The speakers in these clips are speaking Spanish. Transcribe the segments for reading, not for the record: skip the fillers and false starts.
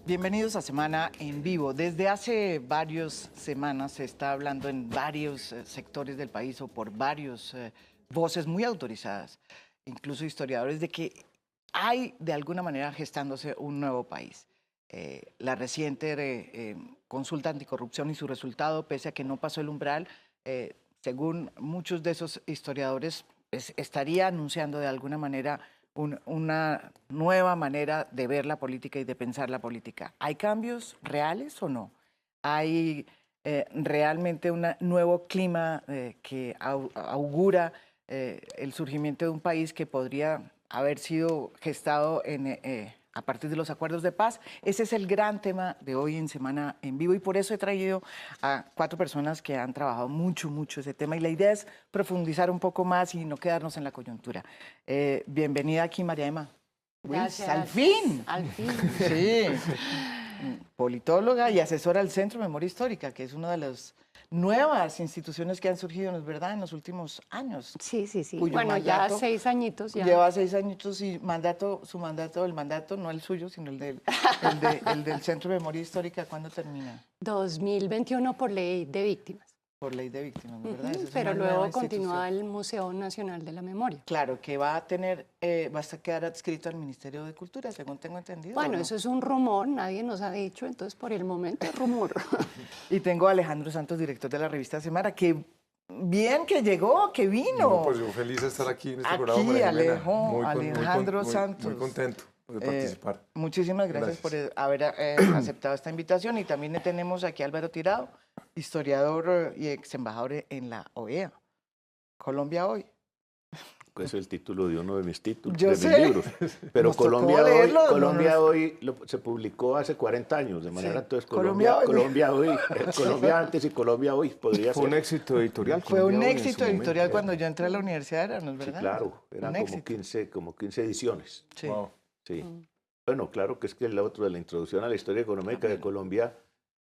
Bienvenidos a Semana en Vivo. Desde hace varias semanas se está hablando en varios sectores del país o por varios voces muy autorizadas, incluso historiadores, de que hay de alguna manera gestándose un nuevo país. La reciente consulta anticorrupción y su resultado, pese a que no pasó el umbral, según muchos de esos historiadores, estaría anunciando de alguna manera una nueva manera de ver la política y de pensar la política. ¿Hay cambios reales o no? ¿Hay realmente un nuevo clima que augura el surgimiento de un país que podría haber sido gestado a partir de los acuerdos de paz? Ese es el gran tema de hoy en Semana en Vivo y por eso he traído a 4 personas que han trabajado mucho ese tema y la idea es profundizar un poco más y no quedarnos en la coyuntura. Bienvenida aquí, María Emma. Gracias. ¡Al fin! Al fin. Sí. Politóloga y asesora del Centro de Memoria Histórica, que es una de las nuevas instituciones que han surgido, ¿no es verdad?, en los últimos años. Sí. Cuyo Bueno, ya mandato 6 añitos. Ya. Lleva 6 añitos y su mandato, no el suyo, sino el del Centro de Memoria Histórica, ¿cuándo termina? 2021 por ley de víctimas. Por ley de víctimas, ¿no es verdad? Esa es Pero una nueva luego continúa institución. el Museo Nacional de la Memoria. Claro, que va a quedar adscrito al Ministerio de Cultura, según tengo entendido. Bueno, ¿o no? eso es un rumor, nadie nos ha dicho, entonces por el momento es rumor. Y tengo a Alejandro Santos, director de la revista Semana, que bien que llegó, que vino. No, pues yo feliz de estar aquí en este programa. Aquí, María Jimena. Alejandro Santos. Muy contento de participar. Muchísimas gracias por haber aceptado esta invitación. Y también tenemos aquí a Álvaro Tirado, historiador y ex embajador en la OEA. Colombia hoy. Ese es el título de uno de mis títulos, Yo de sé. mis libros. Pero Nos tocó Colombia hoy, leerlo, Colombia hoy se publicó hace 40 años, de manera Sí. entonces Colombia Colombia hoy. hoy, Colombia antes y Colombia hoy podría Fue un ser. éxito editorial. Fue un Colombia hoy en éxito su editorial momento. cuando yo entré a la universidad, ¿no es Sí, verdad? claro, eran Un como éxito. 15 ediciones. Sí. Wow. Sí. Bueno, claro que es que el otro de la introducción a la historia económica de Colombia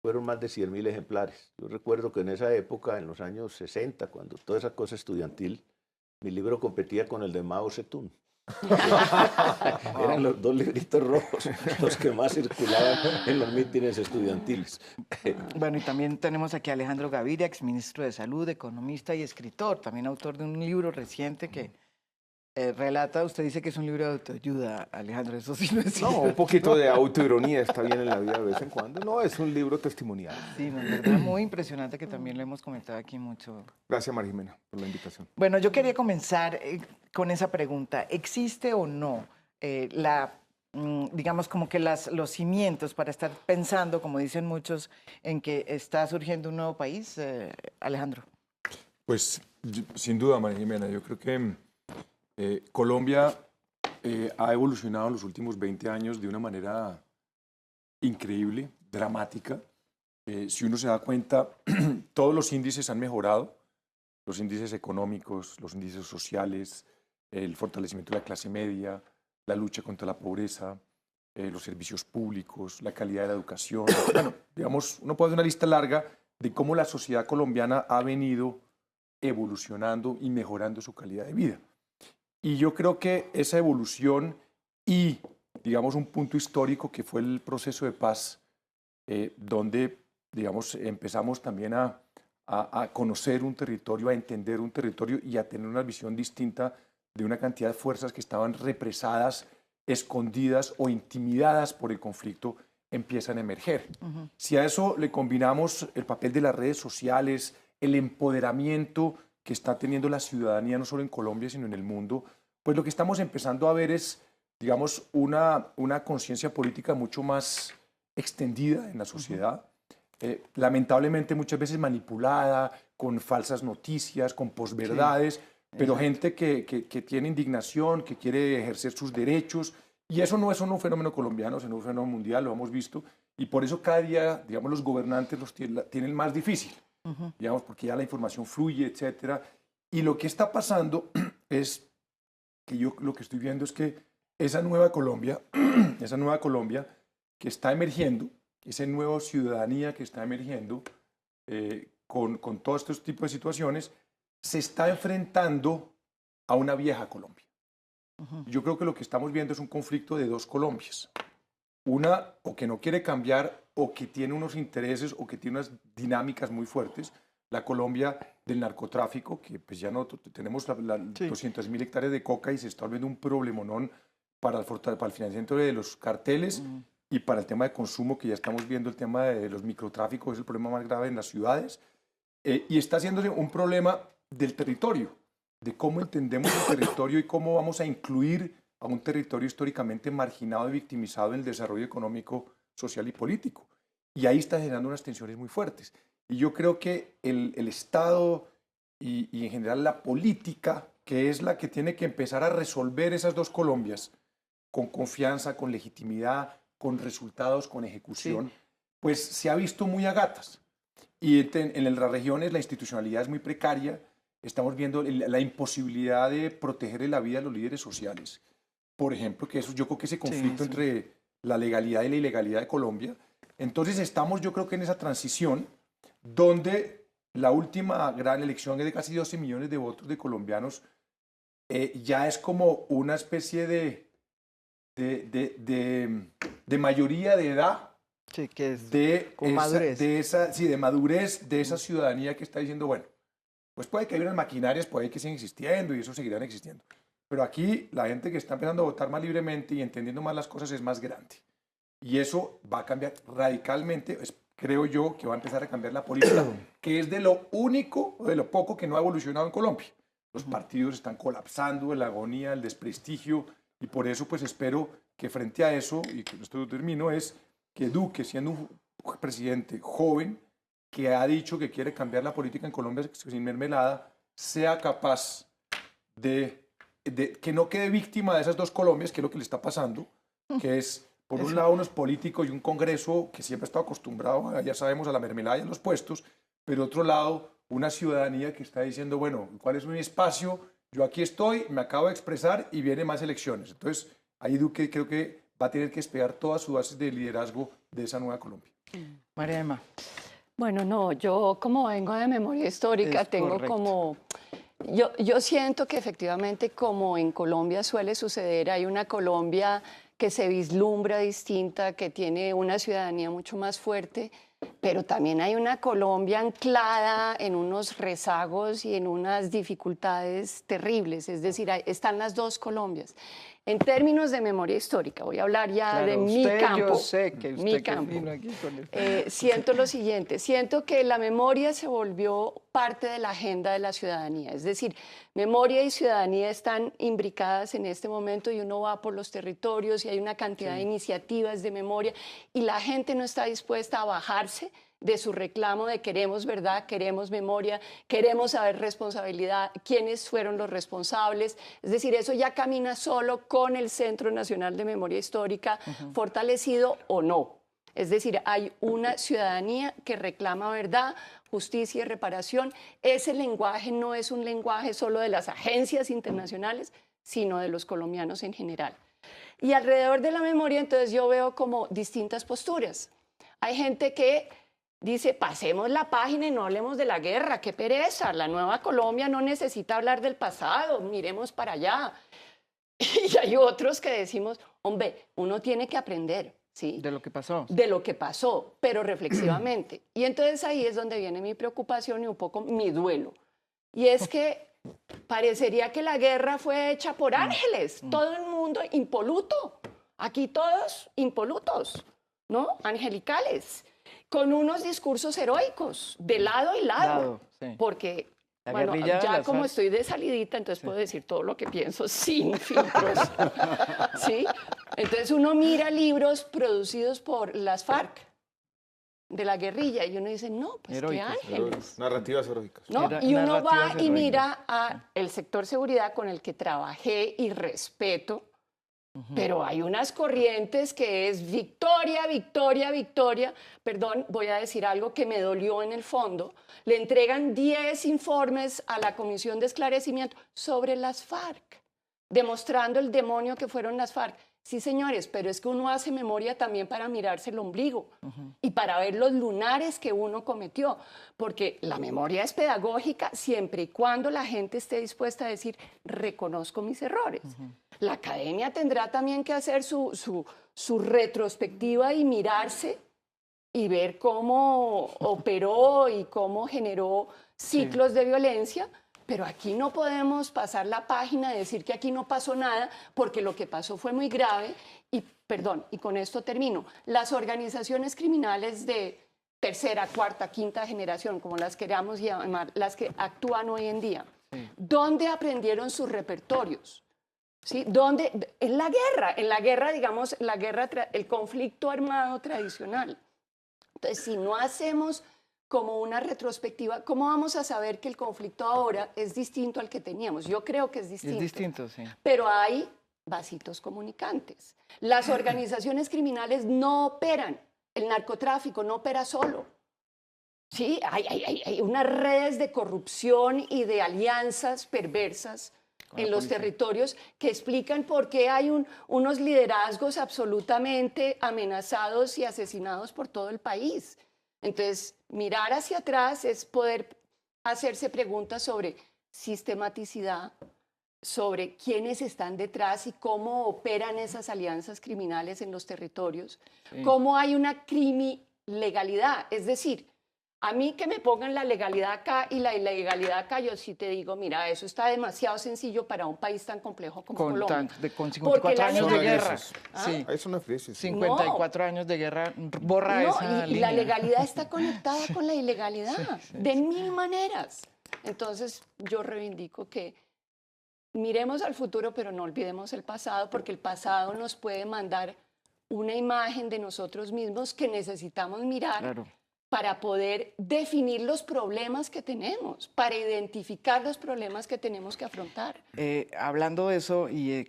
fueron más de 100.000 ejemplares. Yo recuerdo que en esa época, en los años 60, cuando toda esa cosa estudiantil, mi libro competía con el de Mao Zedong. Eran los 2 libritos rojos los que más circulaban en los mítines estudiantiles. Bueno, y también tenemos aquí a Alejandro Gaviria, exministro de Salud, economista y escritor, también autor de un libro reciente que relata, usted dice que es un libro de autoayuda, Alejandro, eso sí no es cierto. No, un poquito de autoironía está bien en la vida de vez en cuando. No, es un libro testimonial. Sí, no, es verdad, muy impresionante que también lo hemos comentado aquí mucho. Gracias, María Jimena, por la invitación. Bueno, yo quería comenzar con esa pregunta. ¿Existe o no digamos, como que los cimientos para estar pensando, como dicen muchos, en que está surgiendo un nuevo país, Alejandro? Pues, sin duda, María Jimena, yo creo que Colombia ha evolucionado en los últimos 20 años de una manera increíble, dramática. Si uno se da cuenta, todos los índices han mejorado, los índices económicos, los índices sociales, el fortalecimiento de la clase media, la lucha contra la pobreza, los servicios públicos, la calidad de la educación. Bueno, digamos, uno puede hacer una lista larga de cómo la sociedad colombiana ha venido evolucionando y mejorando su calidad de vida. Y yo creo que esa evolución y, digamos, un punto histórico que fue el proceso de paz, donde, digamos, empezamos también a conocer un territorio, a entender un territorio y a tener una visión distinta de una cantidad de fuerzas que estaban represadas, escondidas o intimidadas por el conflicto, empiezan a emerger. Si a eso le combinamos el papel de las redes sociales, el empoderamiento que está teniendo la ciudadanía no solo en Colombia, sino en el mundo, pues lo que estamos empezando a ver es, digamos, una conciencia política mucho más extendida en la sociedad, lamentablemente muchas veces manipulada, con falsas noticias, con posverdades, pero gente que tiene indignación, que quiere ejercer sus derechos, y eso no es un fenómeno colombiano, sino un fenómeno mundial, lo hemos visto, y por eso cada día, digamos, los gobernantes los tienen más difícil, digamos, porque ya la información fluye, etcétera, y lo que está pasando es que yo lo que estoy viendo es que esa nueva Colombia, esa nueva Colombia que está emergiendo, esa nueva ciudadanía que está emergiendo con todos estos tipos de situaciones, se está enfrentando a una vieja Colombia. Yo creo que lo que estamos viendo es un conflicto de dos Colombias. Una o que no quiere cambiar o que tiene unos intereses o que tiene unas dinámicas muy fuertes. La Colombia del narcotráfico, que pues ya no tenemos 200.000 hectáreas de coca y se está volviendo un problemonón para el financiamiento de los carteles y para el tema de consumo, que ya estamos viendo el tema de los microtráficos, es el problema más grave en las ciudades. Y está haciéndose un problema del territorio, de cómo entendemos el territorio y cómo vamos a incluir a un territorio históricamente marginado y victimizado en el desarrollo económico, social y político. Y ahí está generando unas tensiones muy fuertes. Y yo creo que el Estado y en general la política, que es la que tiene que empezar a resolver esas dos Colombias con confianza, con legitimidad, con resultados, con ejecución, pues se ha visto muy a gatas. Y en las regiones la institucionalidad es muy precaria. Estamos viendo la imposibilidad de proteger la vida de los líderes sociales. Por ejemplo, que eso, yo creo que ese conflicto entre la legalidad y la ilegalidad de Colombia. Entonces estamos, yo creo que en esa transición donde la última gran elección de casi 12 millones de votos de colombianos ya es como una especie de mayoría de edad. Sí, que es con madurez. De madurez de esa ciudadanía que está diciendo, bueno, pues puede que haya unas maquinarias, puede que sigan existiendo y eso seguirán existiendo. Pero aquí la gente que está empezando a votar más libremente y entendiendo más las cosas es más grande. Y eso va a cambiar radicalmente, creo yo, que va a empezar a cambiar la política, que es de lo único o de lo poco que no ha evolucionado en Colombia. Los partidos están colapsando, la agonía, el desprestigio, y por eso pues espero que frente a eso, y con esto termino, es que Duque, siendo un presidente joven, que ha dicho que quiere cambiar la política en Colombia sin mermelada, sea capaz de que no quede víctima de esas dos Colombias, que es lo que le está pasando, que es, por un lado, unos políticos y un Congreso que siempre ha estado acostumbrado, ya sabemos, a la mermelada y a los puestos, pero otro lado, una ciudadanía que está diciendo, bueno, ¿cuál es mi espacio? Yo aquí estoy, me acabo de expresar y vienen más elecciones. Entonces, ahí Duque creo que va a tener que despegar todas sus bases de liderazgo de esa nueva Colombia. María Emma. Bueno, no, yo como vengo de memoria histórica, Es tengo correcto. como... Yo siento que efectivamente, como en Colombia suele suceder, hay una Colombia que se vislumbra distinta, que tiene una ciudadanía mucho más fuerte, pero también hay una Colombia anclada en unos rezagos y en unas dificultades terribles. Es decir, están las dos Colombias. En términos de memoria histórica, voy a hablar ya Claro, de mi usted, campo. yo sé que usted mi que campo. vino aquí con el... Siento lo siguiente, siento que la memoria se volvió parte de la agenda de la ciudadanía, es decir, memoria y ciudadanía están imbricadas en este momento y uno va por los territorios y hay una cantidad de iniciativas de memoria y la gente no está dispuesta a bajarse de su reclamo de queremos verdad, queremos memoria, queremos saber responsabilidad, quiénes fueron los responsables. Es decir, eso ya camina solo con el Centro Nacional de Memoria Histórica, fortalecido o no. Es decir, hay una ciudadanía que reclama verdad, justicia y reparación. Ese lenguaje no es un lenguaje solo de las agencias internacionales, sino de los colombianos en general. Y alrededor de la memoria, entonces yo veo como distintas posturas. Hay gente que dice, pasemos la página y no hablemos de la guerra, qué pereza, la nueva Colombia no necesita hablar del pasado, miremos para allá. Y hay otros que decimos, hombre, uno tiene que aprender, ¿sí? De lo que pasó. De lo que pasó, pero reflexivamente. Y entonces ahí es donde viene mi preocupación y un poco mi duelo. Y es que parecería que la guerra fue hecha por ángeles, todo el mundo impoluto, aquí todos impolutos, ¿no? Angelicales, con unos discursos heroicos, de lado y lado, sí. porque La bueno, guerrilla, ya las como FARC. estoy de salidita, entonces puedo decir todo lo que pienso sin filtros, ¿sí? Entonces uno mira libros producidos por las FARC, de la guerrilla, y uno dice, no, pues Heroicos, qué ángeles. Narrativas heroicas. ¿No? Era Y uno va narrativas y heroicas. mira al sector seguridad con el que trabajé y respeto, pero hay unas corrientes que es victoria, victoria, victoria. Perdón, voy a decir algo que me dolió en el fondo. Le entregan 10 informes a la Comisión de Esclarecimiento sobre las FARC. demostrando el demonio que fueron las FARC. Sí, señores, pero es que uno hace memoria también para mirarse el ombligo y para ver los lunares que uno cometió, porque la memoria es pedagógica siempre y cuando la gente esté dispuesta a decir, reconozco mis errores. La academia tendrá también que hacer su retrospectiva y mirarse y ver cómo operó y cómo generó ciclos de violencia, pero aquí no podemos pasar la página y decir que aquí no pasó nada, porque lo que pasó fue muy grave. Y, perdón, y con esto termino, las organizaciones criminales de tercera, cuarta, quinta generación, como las queramos llamar, las que actúan hoy en día, ¿dónde aprendieron sus repertorios? ¿Sí? ¿Dónde? En la guerra, digamos, el conflicto armado tradicional. Entonces, si no hacemos como una retrospectiva, ¿cómo vamos a saber que el conflicto ahora es distinto al que teníamos? Yo creo que es distinto. Es distinto, sí. Pero hay vasitos comunicantes. Las organizaciones criminales no operan, el narcotráfico no opera solo. Sí, hay unas redes de corrupción y de alianzas perversas en los territorios que explican por qué hay unos liderazgos absolutamente amenazados y asesinados por todo el país. Entonces, mirar hacia atrás es poder hacerse preguntas sobre sistematicidad, sobre quiénes están detrás y cómo operan esas alianzas criminales en los territorios, cómo hay una crimilegalidad, es decir, a mí que me pongan la legalidad acá y la ilegalidad acá, yo sí te digo, mira, eso está demasiado sencillo para un país tan complejo como Colombia. Con 54 años de guerra. Sí. Eso no es crisis. 54 años de guerra borra esa y línea. la legalidad está conectada con la ilegalidad, de mil maneras. Entonces, yo reivindico que miremos al futuro, pero no olvidemos el pasado, porque el pasado nos puede mandar una imagen de nosotros mismos que necesitamos mirar. Claro. Para poder definir los problemas que tenemos, para identificar los problemas que tenemos que afrontar. Hablando de eso y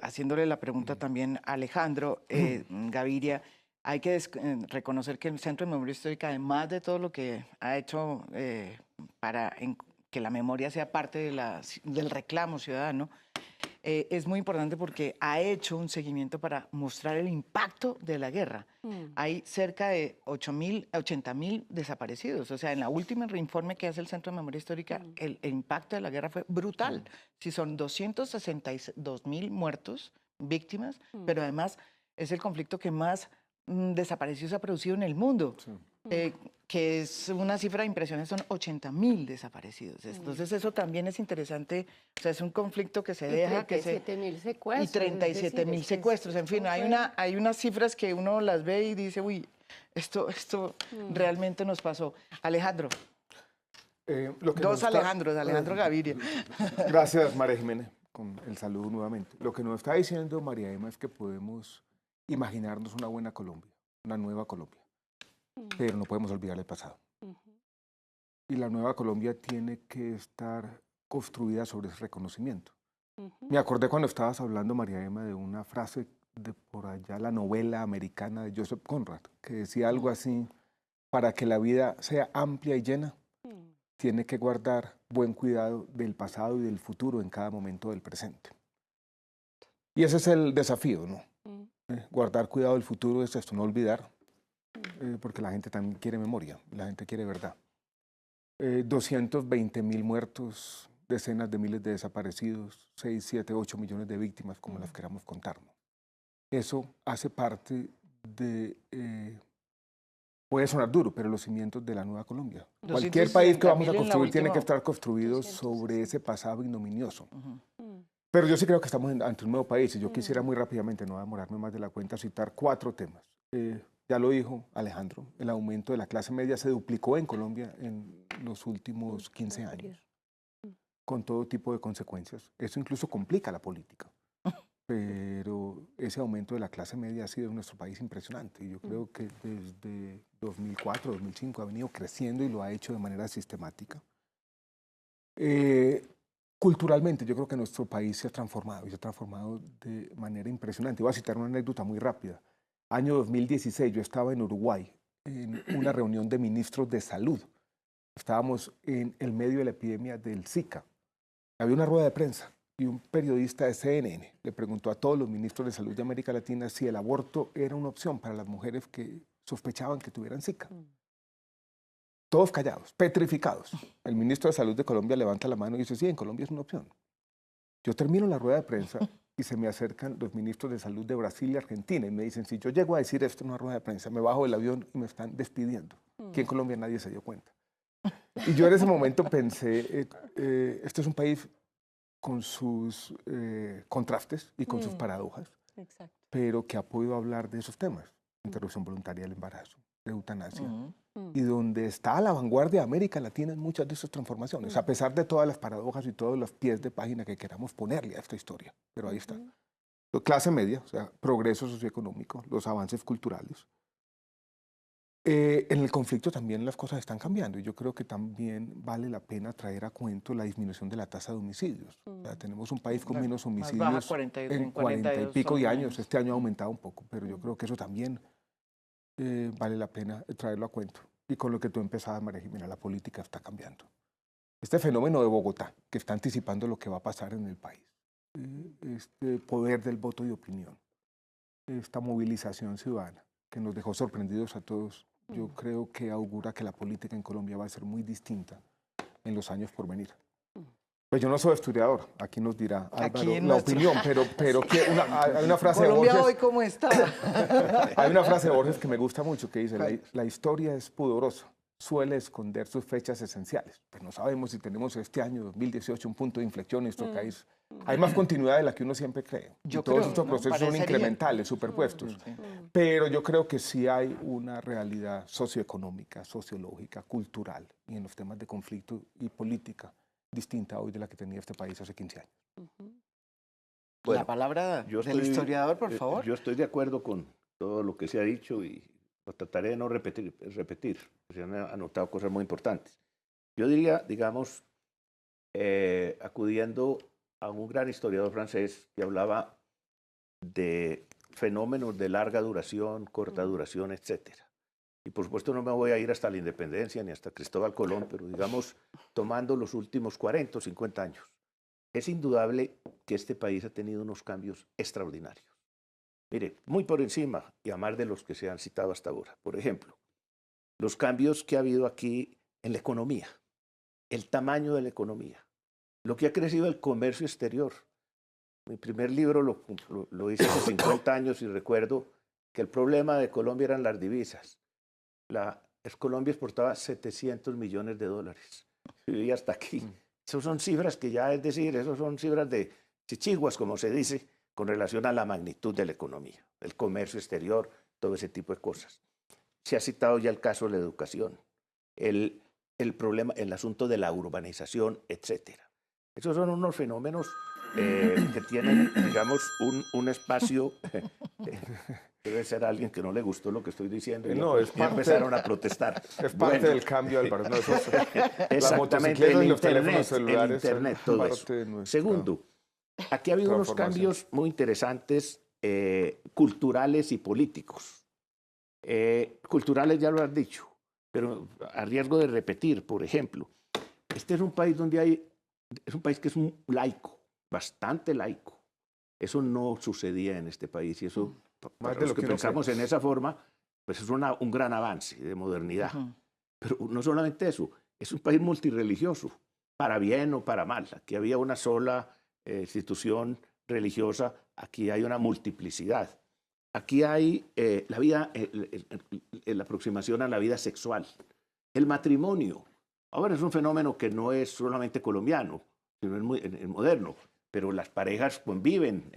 haciéndole la pregunta también a Alejandro Gaviria, hay que reconocer que el Centro de Memoria Histórica, además de todo lo que ha hecho para que la memoria sea parte del reclamo ciudadano, es muy importante porque ha hecho un seguimiento para mostrar el impacto de la guerra. Hay cerca de 80.000 desaparecidos. O sea, en la última informe que hace el Centro de Memoria Histórica, el impacto de la guerra fue brutal. Si son 262.000 muertos, víctimas, pero además es el conflicto que más desaparecidos ha producido en el mundo. Que es una cifra impresionante, son 80.000 desaparecidos. Entonces eso también es interesante, o sea, es un conflicto que se deja... 37.000 secuestros. Y 37.000 secuestros, en fin, hay unas cifras que uno las ve y dice, uy, esto realmente nos pasó. Alejandro. Dos Alejandros, Alejandro Gaviria. Gracias, María Jiménez, con el saludo nuevamente. Lo que nos está diciendo María Emma es que podemos imaginarnos una buena Colombia, una nueva Colombia. Pero no podemos olvidar el pasado. Y la nueva Colombia tiene que estar construida sobre ese reconocimiento. Me acordé cuando estabas hablando, María Emma, de una frase de por allá, la novela americana de Joseph Conrad, que decía algo así: para que la vida sea amplia y llena, tiene que guardar buen cuidado del pasado y del futuro en cada momento del presente. Y ese es el desafío, ¿no? Guardar cuidado del futuro es esto, no olvidar. Porque la gente también quiere memoria, la gente quiere verdad. 220.000 muertos, decenas de miles de desaparecidos, 6, 7, 8 millones de víctimas, como las queramos contar, ¿no? Eso hace parte de, puede sonar duro, pero los cimientos de la nueva Colombia. Cualquier país que vamos a construir tiene que estar construido sobre ese pasado ignominioso. Pero yo sí creo que estamos ante un nuevo país y yo quisiera muy rápidamente, no demorarme más de la cuenta, citar 4 temas. Ya lo dijo Alejandro, el aumento de la clase media se duplicó en Colombia en los últimos 15 años, con todo tipo de consecuencias. Eso incluso complica la política, pero ese aumento de la clase media ha sido en nuestro país impresionante. Y yo creo que desde 2004, 2005 ha venido creciendo y lo ha hecho de manera sistemática. Culturalmente, yo creo que nuestro país se ha transformado y se ha transformado de manera impresionante. Voy a citar una anécdota muy rápida. Año 2016, yo estaba en Uruguay en una reunión de ministros de salud. Estábamos en el medio de la epidemia del Zika. Había una rueda de prensa y un periodista de CNN le preguntó a todos los ministros de salud de América Latina si el aborto era una opción para las mujeres que sospechaban que tuvieran Zika. Todos callados, petrificados. El ministro de Salud de Colombia levanta la mano y dice, sí, en Colombia es una opción. Yo termino la rueda de prensa y se me acercan los ministros de Salud de Brasil y Argentina y me dicen, si yo llego a decir esto en una rueda de prensa, me bajo del avión y me están despidiendo. Aquí en Colombia nadie se dio cuenta. Y yo en ese momento pensé, este es un país con sus contrastes y con sus paradojas, Exacto. pero que ha podido hablar de esos temas, interrupción voluntaria del embarazo, de eutanasia, y donde está a la vanguardia de América Latina en muchas de esas transformaciones, a pesar de todas las paradojas y todos los pies de página que queramos ponerle a esta historia, pero ahí está. Clase media, o sea, progreso socioeconómico, los avances culturales. En el conflicto también las cosas están cambiando y yo creo que también vale la pena traer a cuento la disminución de la tasa de homicidios. O sea, tenemos un país con menos homicidios baja, 40 en 40 y 42 pico de años. homicidios. Este año ha aumentado un poco, pero yo creo que eso también vale la pena traerlo a cuento. Y con lo que tú empezabas, María Jimena, la política está cambiando. Este fenómeno de Bogotá, que está anticipando lo que va a pasar en el país, este poder del voto de opinión, esta movilización ciudadana que nos dejó sorprendidos a todos, yo creo que augura que la política en Colombia va a ser muy distinta en los años por venir. Pues yo no soy historiador, aquí nos dirá Álvaro la opinión, pero hay una frase de Colombia Borges, hoy, ¿cómo está? hay una frase de Borges que me gusta mucho que dice, la historia es pudorosa, suele esconder sus fechas esenciales. Pues no sabemos si tenemos este año 2018 un punto de inflexión en nuestro país. Hay más continuidad de la que uno siempre cree. Yo Todos creo, estos ¿no? procesos son Parecería. incrementales, superpuestos. Pero yo creo que sí hay una realidad socioeconómica, sociológica, cultural y en los temas de conflicto y política distinta hoy de la que tenía este país hace 15 años. Bueno, La palabra yo del historiador, por favor. Yo estoy de acuerdo con todo lo que se ha dicho y lo trataré de no repetir. Se han anotado cosas muy importantes. Yo diría, digamos, acudiendo a un gran historiador francés que hablaba de fenómenos de larga duración, corta duración, etcétera. Y por supuesto no me voy a ir hasta la independencia ni hasta Cristóbal Colón, pero digamos, tomando los últimos 40 o 50 años, es indudable que este país ha tenido unos cambios extraordinarios. Mire, muy por encima, y a más de los que se han citado hasta ahora. Por ejemplo, los cambios que ha habido aquí en la economía, el tamaño de la economía, lo que ha crecido el comercio exterior. Mi primer libro lo hice hace 50 años y recuerdo que el problema de Colombia eran las divisas. Colombia exportaba 700 millones de dólares. Y hasta aquí. Esas son cifras que ya, es decir, esas son cifras de chichiguas, como se dice, con relación a la magnitud de la economía, el comercio exterior, todo ese tipo de cosas. Se ha citado ya el caso de la educación, el problema, el asunto de la urbanización, etcétera. Esos son unos fenómenos que tienen, digamos, un espacio. Debe ser alguien que no le gustó lo que estoy diciendo. No, es ya empezaron a protestar. Es parte del cambio, Álvaro. No, Exactamente, el los teléfonos internet, celulares todo eso. Segundo, aquí ha habido unos cambios muy interesantes culturales y políticos. Culturales ya lo has dicho, pero a riesgo de repetir, por ejemplo, este es un país es un país que es un laico, bastante laico. Eso no sucedía en este país y eso, para los que pensamos en esa forma, pues es un gran avance de modernidad. Pero no solamente eso, es un país multirreligioso, para bien o para mal. Aquí había una sola institución religiosa, aquí hay una multiplicidad. Aquí hay la aproximación a la vida sexual. El matrimonio. Ahora es un fenómeno que no es solamente colombiano, sino es moderno. Pero las parejas conviven,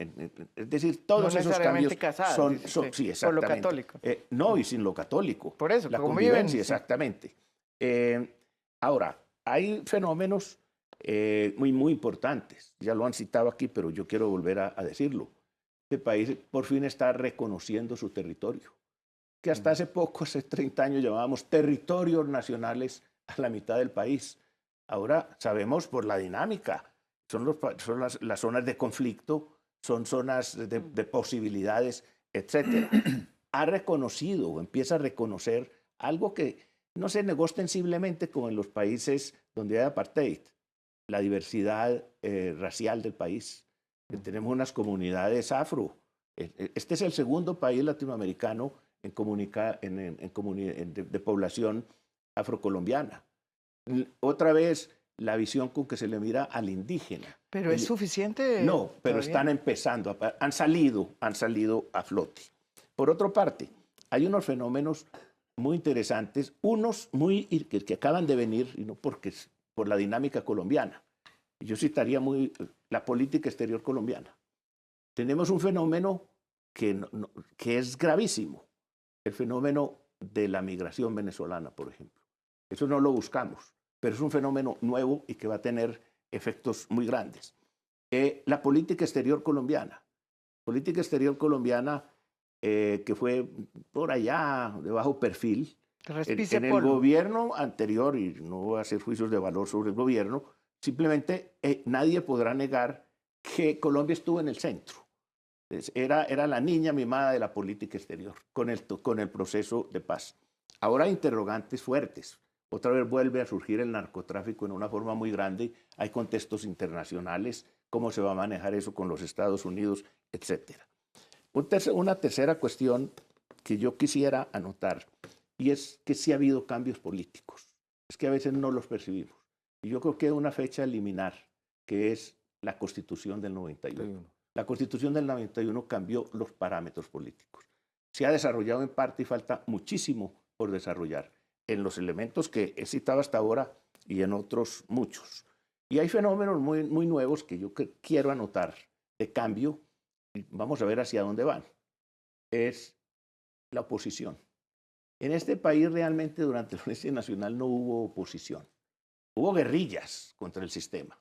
es decir, todos esos cambios casadas, son sí, exactamente. Por lo católico. No, y sin lo católico. Por eso, la conviven. convivencia, exactamente. Ahora, hay fenómenos muy importantes. Ya lo han citado aquí, pero yo quiero volver a decirlo. Este país por fin está reconociendo su territorio, que hasta hace poco, hace 30 años, llamábamos territorios nacionales a la mitad del país. Ahora sabemos por la dinámica. Son las zonas de conflicto, son zonas de posibilidades, etc. Ha reconocido, empieza a reconocer algo que no se negó ostensiblemente como en los países donde hay apartheid. la diversidad racial del país. Tenemos unas comunidades afro. Este es el segundo país latinoamericano de población afrocolombiana. Otra vez, la visión con que se le mira al indígena. ¿Pero es suficiente? No, pero todavía? están empezando, han salido a flote. Por otra parte, hay unos fenómenos muy interesantes, unos que acaban de venir, y no porque por la dinámica colombiana. Yo citaría la política exterior colombiana. Tenemos un fenómeno que es gravísimo, el fenómeno de la migración venezolana, por ejemplo. Eso no lo buscamos, pero es un fenómeno nuevo y que va a tener efectos muy grandes. La política exterior colombiana. Que fue por allá de bajo perfil. En el gobierno anterior, y no voy a hacer juicios de valor sobre el gobierno, simplemente nadie podrá negar que Colombia estuvo en el centro. Era la niña mimada de la política exterior con el proceso de paz. Ahora hay interrogantes fuertes. Otra vez vuelve a surgir el narcotráfico en una forma muy grande. Hay contextos internacionales, cómo se va a manejar eso con los Estados Unidos, etcétera. Una tercera cuestión que yo quisiera anotar, y es que sí ha habido cambios políticos. Es que a veces no los percibimos. Y yo creo que hay una fecha a eliminar, que es la Constitución del 91. La Constitución del 91 cambió los parámetros políticos. Se ha desarrollado en parte y falta muchísimo por desarrollar en los elementos que he citado hasta ahora y en otros muchos. Y hay fenómenos muy, muy nuevos que yo quiero anotar de cambio. Y vamos a ver hacia dónde van. Es la oposición. En este país realmente durante la Unidad Nacional no hubo oposición. Hubo guerrillas contra el sistema.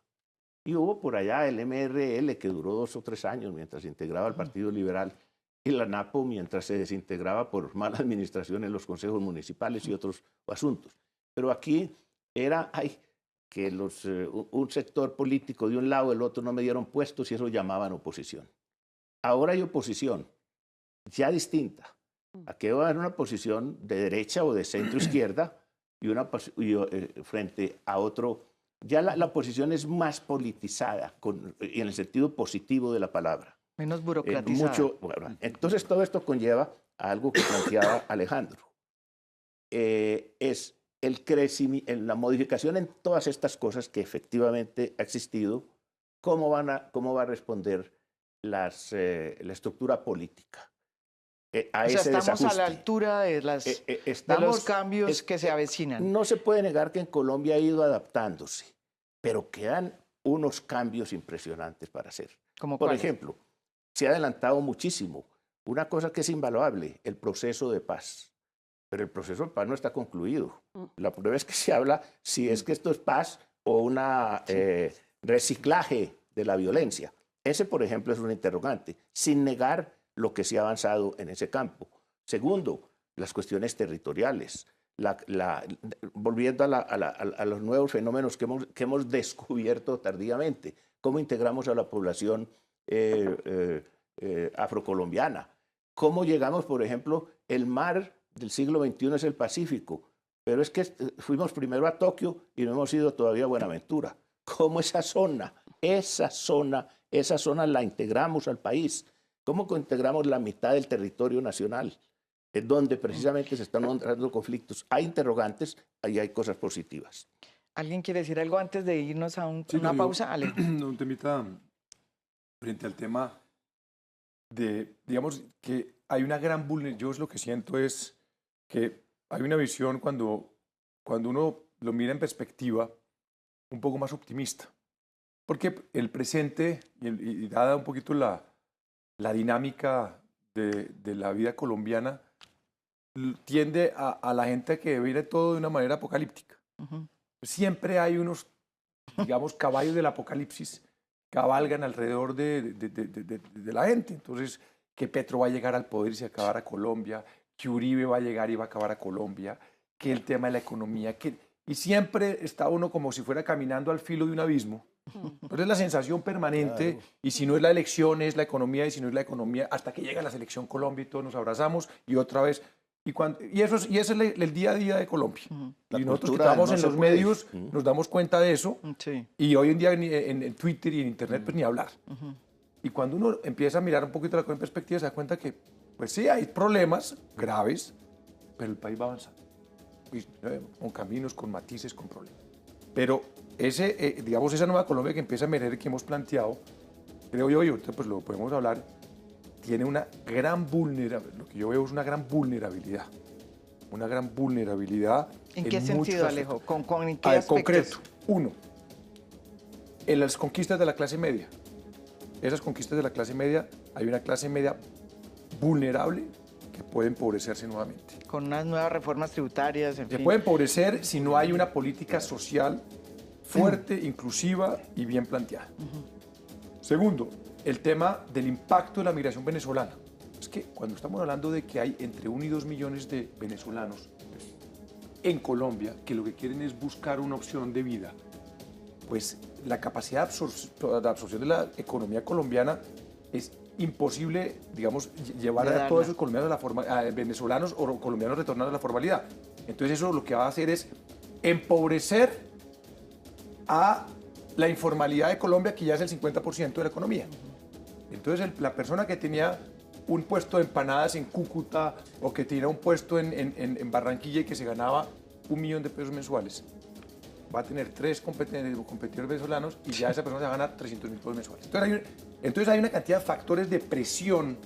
Y hubo por allá el MRL, que duró 2 o 3 años mientras se integraba al Partido Liberal, y la NAPO mientras se desintegraba por mala administración en los consejos municipales y otros asuntos. Pero aquí era que un sector político de un lado, el otro no me dieron puestos y eso llamaban oposición. Ahora hay oposición ya distinta. Aquí va a haber una posición de derecha o de centro-izquierda y frente a otro. Ya la oposición es más politizada y en el sentido positivo de la palabra. Menos burocratizada. Entonces todo esto conlleva a algo que planteaba Alejandro. Es el crecimiento, la modificación en todas estas cosas que efectivamente ha existido. ¿Cómo va a responder la estructura política a ese estamos desajuste? A la altura de los cambios que se avecinan. No se puede negar que en Colombia ha ido adaptándose, pero quedan unos cambios impresionantes para hacer. Por ejemplo, se ha adelantado muchísimo. Una cosa que es invaluable, el proceso de paz. Pero el proceso de paz no está concluido. La prueba es que se habla si es que esto es paz o un reciclaje de la violencia. Ese, por ejemplo, es un interrogante, sin negar lo que se ha avanzado en ese campo. Segundo, las cuestiones territoriales. Volviendo a los nuevos fenómenos que hemos descubierto tardíamente. ¿Cómo integramos a la población afrocolombiana? ¿Cómo llegamos, por ejemplo, el mar del siglo XXI es el Pacífico? Pero es que fuimos primero a Tokio y no hemos ido todavía a Buenaventura. ¿Cómo esa zona la integramos al país? ¿Cómo integramos la mitad del territorio nacional? Donde precisamente se están dando conflictos. Hay interrogantes, ahí hay cosas positivas. ¿Alguien quiere decir algo antes de irnos a una pausa? Ale. Un temita frente al tema de, digamos, que hay una gran vulnerabilidad. Yo lo que siento es que hay una visión cuando uno lo mira en perspectiva un poco más optimista. Porque el presente, y dada un poquito la dinámica de la vida colombiana, tiende a la gente que ve todo de una manera apocalíptica. Siempre hay unos, digamos, caballos del apocalipsis cabalgan alrededor de la gente. Entonces, que Petro va a llegar al poder y se acabará Colombia, que Uribe va a llegar y va a acabar a Colombia, que el tema de la economía, y siempre está uno como si fuera caminando al filo de un abismo. Entonces la sensación permanente, claro. Y si no es la elección, es la economía, y si no es la economía, hasta que llega la selección Colombia y todos nos abrazamos y otra vez. Y ese es el día a día de Colombia. La Y nosotros que cultura del estamos no en se los puede. medios nos damos cuenta de eso. Sí. Y hoy en día en Twitter y en Internet, pues ni hablar. Y cuando uno empieza a mirar un poquito la cosa en perspectiva, se da cuenta que, pues sí, hay problemas graves, pero el país va avanzando. Con caminos, con matices, con problemas. Pero digamos, esa nueva Colombia que empieza a emerger, que hemos planteado, creo yo, y ahorita pues lo podemos hablar, tiene una gran vulnerabilidad. Lo que yo veo es una gran vulnerabilidad. Una gran vulnerabilidad. ¿En qué muchos sentido, aspectos. Alejo? ¿En qué A ver, aspectos? concreto. Uno, en las conquistas de la clase media. Esas conquistas de la clase media, hay una clase media vulnerable que puede empobrecerse nuevamente. Con unas nuevas reformas tributarias, en Se fin. puede empobrecer si no hay una política social fuerte, inclusiva y bien planteada. Segundo, el tema del impacto de la migración venezolana. Es que cuando estamos hablando de que hay entre 1 y 2 millones de venezolanos en Colombia que lo que quieren es buscar una opción de vida, pues la capacidad de absorción de la economía colombiana es imposible, digamos, llevar a todos esos colombianos a venezolanos o colombianos retornados a la formalidad. Entonces eso lo que va a hacer es empobrecer a la informalidad de Colombia, que ya es el 50% de la economía. Entonces la persona que tenía un puesto de empanadas en Cúcuta o que tenía un puesto en Barranquilla y que se ganaba 1 millón de pesos mensuales, va a tener 3 competidores venezolanos y ya esa persona se va a ganar 300.000 pesos mensuales. Entonces hay una cantidad de factores de presión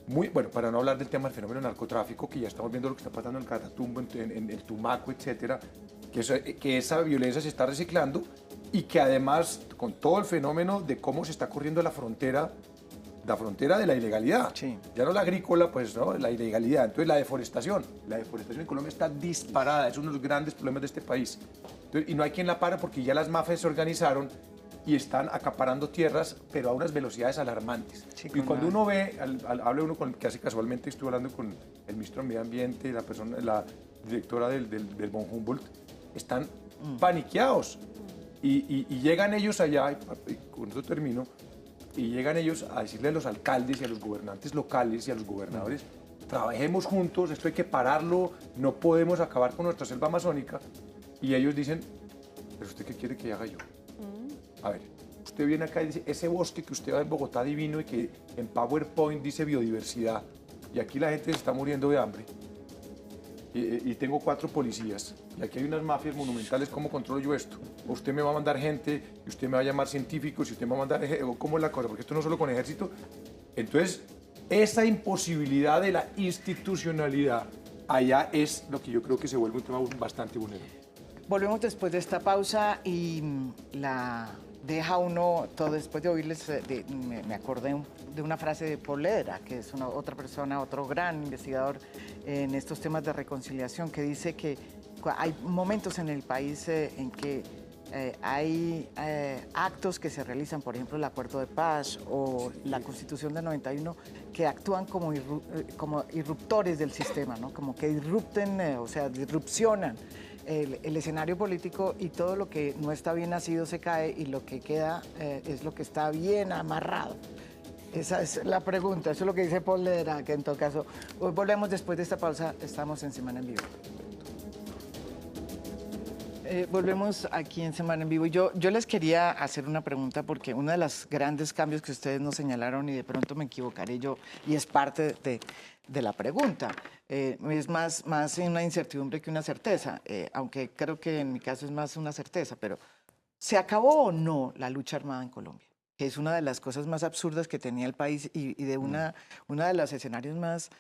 muy, bueno, para no hablar del tema del fenómeno narcotráfico, que ya estamos viendo lo que está pasando en el Catatumbo, en el Tumaco, etcétera, que esa violencia se está reciclando y que además con todo el fenómeno de cómo se está corriendo la frontera de la ilegalidad, Sí. ya no la agrícola, pues no, la ilegalidad, entonces la deforestación en Colombia está disparada, es uno de los grandes problemas de este país. Entonces, y no hay quien la pare porque ya las mafias se organizaron y están acaparando tierras, pero a unas velocidades alarmantes. Sí, y cuando uno ve, habla uno con, que hace casualmente estuve hablando con el ministro de Medio Ambiente, la directora del von Humboldt, están paniqueados. Y llegan ellos allá, y con eso termino, y llegan ellos a decirle a los alcaldes y a los gobernantes locales y a los gobernadores, trabajemos juntos, esto hay que pararlo, no podemos acabar con nuestra selva amazónica. Y ellos dicen, ¿pero usted qué quiere que haga yo? A ver, usted viene acá y dice, ese bosque que usted va en Bogotá divino y que en PowerPoint dice biodiversidad, y aquí la gente se está muriendo de hambre, y tengo 4 policías, y aquí hay unas mafias monumentales, ¿cómo controlo yo esto? O usted me va a mandar gente, y usted me va a llamar científicos, y usted me va a mandar, ¿cómo es la cosa? Porque esto no es solo con ejército. Entonces, esa imposibilidad de la institucionalidad allá es lo que yo creo que se vuelve un tema bastante vulnerable. Volvemos después de esta pausa y la deja uno, todo después de oírles, me acordé de una frase de Paul Lederach, que es otra persona, otro gran investigador en estos temas de reconciliación, que dice que hay momentos en el país en que hay actos que se realizan, por ejemplo, el Acuerdo de Paz o la Constitución del 91, que actúan como irruptores del sistema, ¿no? Como que irrupten, o sea, disrupcionan el escenario político y todo lo que no está bien nacido se cae y lo que queda es lo que está bien amarrado. Esa es la pregunta, eso es lo que dice Paul Lederach, que en todo caso, hoy volvemos después de esta pausa, estamos en Semana en Vivo. Volvemos aquí en Semana en Vivo. Yo les quería hacer una pregunta porque uno de los grandes cambios que ustedes nos señalaron, y de pronto me equivocaré yo, y es parte de la pregunta, es más una incertidumbre que una certeza, aunque creo que en mi caso es más una certeza, pero ¿se acabó o no la lucha armada en Colombia? Que es una de las cosas más absurdas que tenía el país y de una de los escenarios más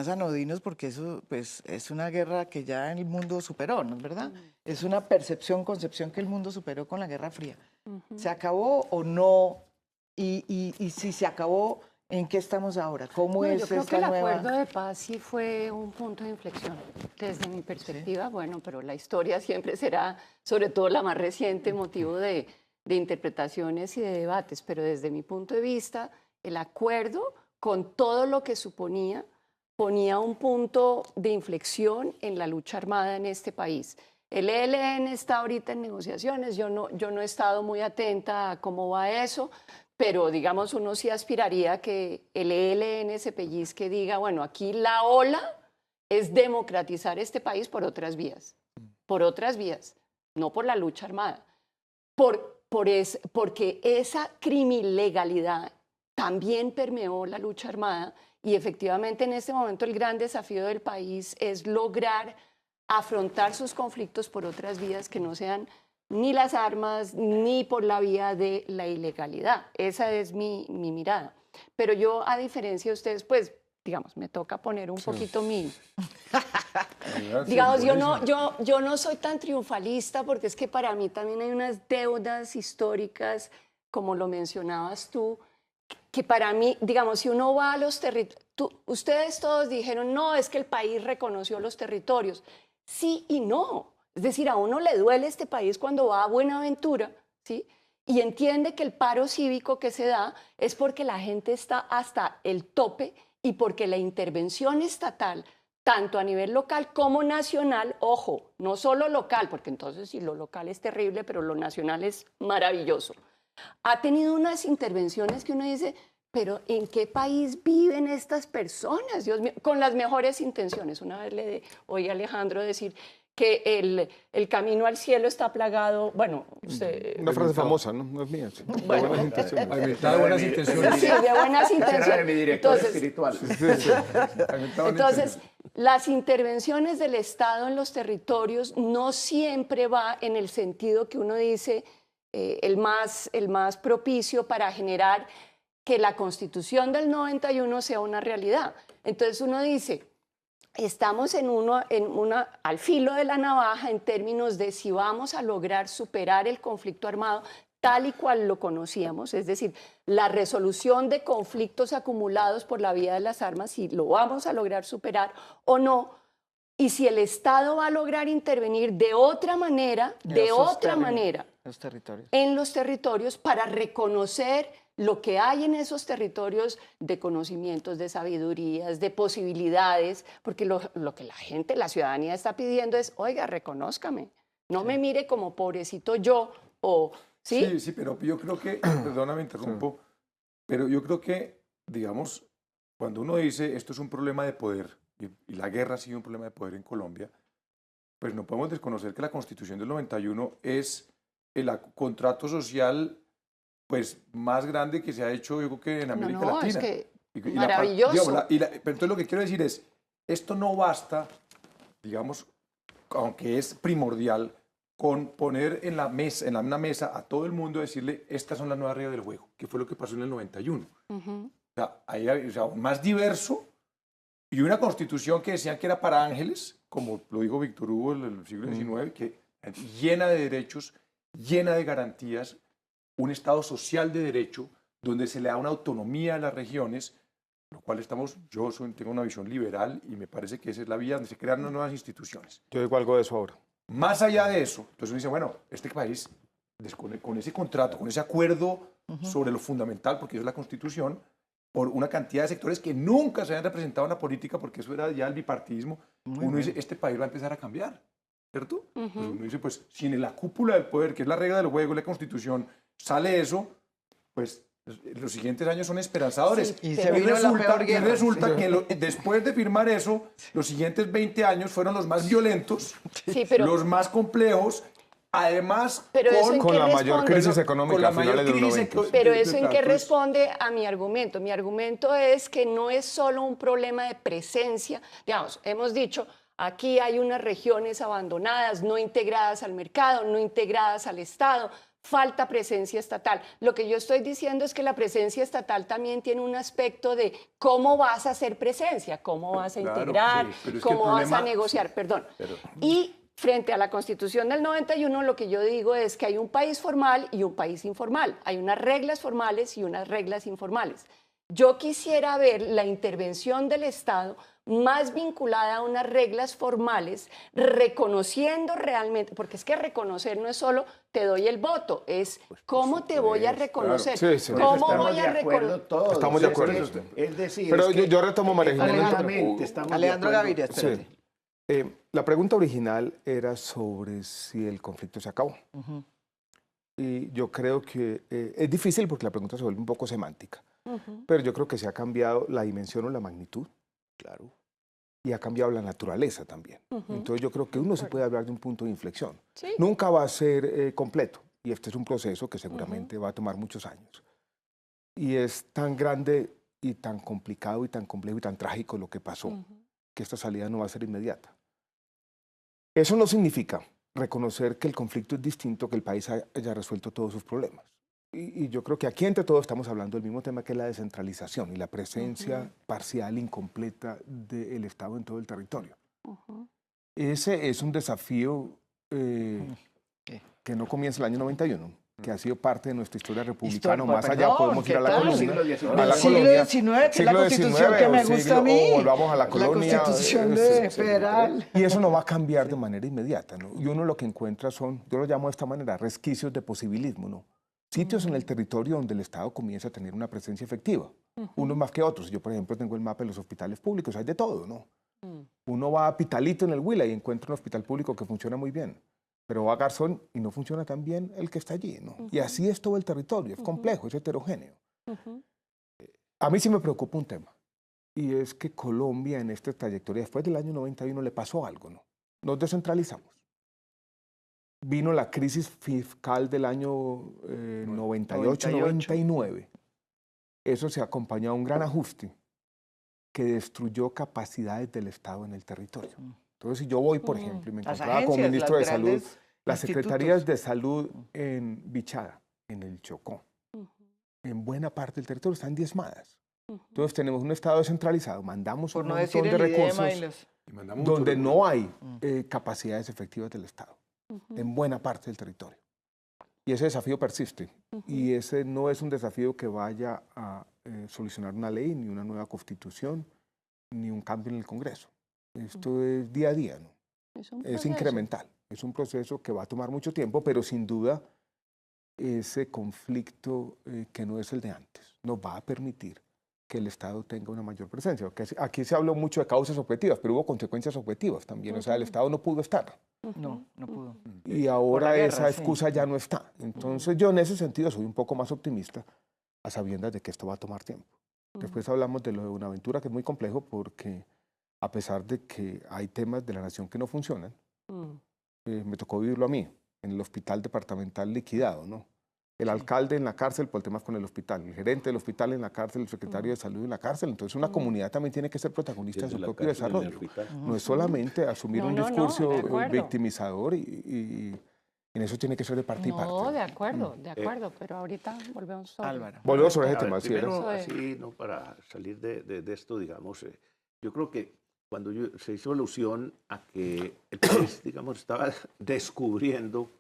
anodinos, porque eso pues, es una guerra que ya el mundo superó, ¿no es verdad? Es una concepción que el mundo superó con la Guerra Fría. ¿Se acabó o no? Y si se acabó, ¿en qué estamos ahora? ¿Cómo es Yo creo esta que el nueva...? acuerdo de paz sí fue un punto de inflexión. Desde mi perspectiva, bueno, pero la historia siempre será, sobre todo la más reciente, motivo de interpretaciones y de debates, pero desde mi punto de vista, el acuerdo, con todo lo que suponía, ponía un punto de inflexión en la lucha armada en este país. El ELN está ahorita en negociaciones, yo no he estado muy atenta a cómo va eso, pero digamos uno sí aspiraría a que el ELN se pellizque y diga, bueno, aquí la ola es democratizar este país por otras vías, no por la lucha armada, porque esa criminalidad también permeó la lucha armada y efectivamente en este momento el gran desafío del país es lograr afrontar sus conflictos por otras vías que no sean ni las armas ni por la vía de la ilegalidad. Esa es mi mirada. Pero yo, a diferencia de ustedes, pues, digamos, me toca poner un poquito mi... Digamos, yo no soy tan triunfalista porque es que para mí también hay unas deudas históricas, como lo mencionabas tú, que para mí, digamos, si uno va a los territorios, ustedes todos dijeron, no, es que el país reconoció los territorios. Sí y no. Es decir, a uno le duele este país cuando va a Buenaventura, ¿sí? Y entiende que el paro cívico que se da es porque la gente está hasta el tope y porque la intervención estatal, tanto a nivel local como nacional, ojo, no solo local, porque entonces sí, lo local es terrible, pero lo nacional es maravilloso, ha tenido unas intervenciones que uno dice, pero ¿en qué país viven estas personas? Dios mío, con las mejores intenciones. Una vez le oí a Alejandro decir que el camino al cielo está plagado, bueno, usted... Una frase famosa, ¿no? No es mía. Sí. Bueno, Alimentada de buenas intenciones. sí, de buenas intenciones. Será de mi director espiritual. Entonces, las intervenciones del Estado en los territorios no siempre va en el sentido que uno dice el más propicio para generar que la Constitución del 91 sea una realidad. Entonces uno dice, estamos al filo de la navaja en términos de si vamos a lograr superar el conflicto armado tal y cual lo conocíamos, es decir, la resolución de conflictos acumulados por la vía de las armas, si lo vamos a lograr superar o no, y si el Estado va a lograr intervenir de otra manera, Los territorios. en los territorios para reconocer lo que hay en esos territorios de conocimientos, de sabidurías, de posibilidades, porque lo que la gente, la ciudadanía está pidiendo es, oiga, reconózcame, no me mire como pobrecito yo, o... ¿sí? Sí, pero yo creo que, perdóname, interrumpo, pero yo creo que, digamos, cuando uno dice esto es un problema de poder, y la guerra ha sido un problema de poder en Colombia, pues no podemos desconocer que la Constitución del 91 es el contrato social pues más grande que se ha hecho, yo creo que en América Latina. Es que Y maravilloso. pero entonces lo que quiero decir es, esto no basta, digamos, aunque es primordial, con poner en una mesa a todo el mundo, decirle, estas son las nuevas reglas del juego, que fue lo que pasó en el 91. O sea, más diverso y una constitución que decían que era para ángeles, como lo dijo Víctor Hugo en el siglo XIX, que llena de derechos, llena de garantías, un Estado social de derecho, donde se le da una autonomía a las regiones, lo cual tengo una visión liberal y me parece que esa es la vía donde se crean unas nuevas instituciones. Yo digo algo de eso ahora. Más allá de eso, entonces uno dice, bueno, este país, con ese contrato, con ese acuerdo sobre lo fundamental, porque eso es la Constitución, por una cantidad de sectores que nunca se habían representado en la política, porque eso era ya el bipartidismo, dice, este país va a empezar a cambiar, ¿cierto? Pues uno dice, pues si en la cúpula del poder, que es la regla del juego, la Constitución, sale eso, pues los siguientes años son esperanzadores. Sí, y se vino la peor guerra. Resulta que después de firmar eso, los siguientes 20 años fueron los más violentos, Sí, pero, los más complejos, además Pero eso ¿en Con qué la mayor responde? crisis económica con la a finales mayor de los crisis 90. Pero eso en qué Entonces, responde a mi argumento. Mi argumento es que no es solo un problema de presencia. Digamos, hemos dicho, aquí hay unas regiones abandonadas, no integradas al mercado, no integradas al Estado, falta presencia estatal. Lo que yo estoy diciendo es que la presencia estatal también tiene un aspecto de cómo vas a hacer presencia, cómo vas a Claro, integrar, sí, pero es que el cómo vas a problema- negociar, perdón. Y frente a la Constitución del 91, lo que yo digo es que hay un país formal y un país informal. Hay unas reglas formales y unas reglas informales. Yo quisiera ver la intervención del Estado más vinculada a unas reglas formales, reconociendo realmente, porque es que reconocer no es solo te doy el voto, es cómo te voy a reconocer, Claro. Sí, sí. cómo Estamos voy a de acuerdo reconocer. todos. Estamos de acuerdo. Es decir, Pero es que yo retomo, María Jimena. económicamente estamos de Alejandro acuerdo. Gaviria, espérate. Sí. La pregunta original era sobre si el conflicto se acabó. Y yo creo que es difícil porque la pregunta se vuelve un poco semántica. Pero yo creo que se ha cambiado la dimensión o la magnitud. Claro. y ha cambiado la naturaleza también. Entonces yo creo que uno se puede hablar de un punto de inflexión. Sí. Nunca va a ser completo y este es un proceso que seguramente va a tomar muchos años. Y es tan grande y tan complicado y tan complejo y tan trágico lo que pasó, que esta salida no va a ser inmediata. Eso no significa reconocer que el conflicto es distinto, que el país haya resuelto todos sus problemas. Y yo creo que aquí entre todos estamos hablando del mismo tema, que es la descentralización y la presencia parcial, incompleta del Estado en todo el territorio. Ese es un desafío que no comienza el año 91, que ha sido parte de nuestra historia republicana. Más allá podemos ir a la colonia. Siglo XIX, que es la constitución que me gusta a mí. O volvamos a la colonia. La constitución federal. Y eso no va a cambiar de manera inmediata, ¿no? Y uno lo que encuentra son, yo lo llamo de esta manera, resquicios de posibilismo, ¿no? Sitios en el territorio donde el Estado comienza a tener una presencia efectiva. Unos más que otros. Yo, por ejemplo, tengo el mapa de los hospitales públicos, hay de todo, ¿no? Uno va a Pitalito en el Huila y encuentra un hospital público que funciona muy bien. Pero va a Garzón y no funciona tan bien el que está allí, ¿no? Y así es todo el territorio, es complejo, es heterogéneo. A mí sí me preocupa un tema, y es que Colombia en esta trayectoria, después del año 91, le pasó algo, ¿no? Nos descentralizamos. Vino la crisis fiscal del año 98-99. Eso se acompañó a un gran ajuste que destruyó capacidades del Estado en el territorio. Entonces, si yo voy, por ejemplo, y me encontraba como ministro de Salud, las secretarías de salud en Bichada, en el Chocó, en buena parte del territorio están diezmadas. Entonces, tenemos un Estado descentralizado, mandamos un montón de recursos donde no hay capacidades efectivas del Estado, en buena parte del territorio. Y ese desafío persiste. Y ese no es un desafío que vaya a solucionar una ley, ni una nueva constitución, ni un cambio en el Congreso. Esto es día a día, ¿no? Es incremental. Es un proceso que va a tomar mucho tiempo, pero sin duda ese conflicto que no es el de antes nos va a permitir que el Estado tenga una mayor presencia. Porque aquí se habló mucho de causas objetivas, pero hubo consecuencias objetivas también. O sea, el Estado no pudo estar. No pudo. Y ahora esa excusa ya no está. Entonces yo en ese sentido soy un poco más optimista, a sabiendas de que esto va a tomar tiempo. Después hablamos de lo de Buenaventura, que es muy complejo porque a pesar de que hay temas de la nación que no funcionan, me tocó vivirlo a mí, en el hospital departamental liquidado, ¿no? El alcalde en la cárcel por temas con el hospital, el gerente del hospital en la cárcel, el secretario de salud en la cárcel. Entonces una comunidad también tiene que ser protagonista de su propio desarrollo. No es solamente asumir un discurso victimizador y en eso tiene que ser de parte y parte. No, de acuerdo, pero ahorita volvemos sobre... Álvaro. Volvemos sobre ese tema. Primero, así, no, para salir de esto, digamos, yo creo que cuando se hizo alusión a que el país, digamos, estaba descubriendo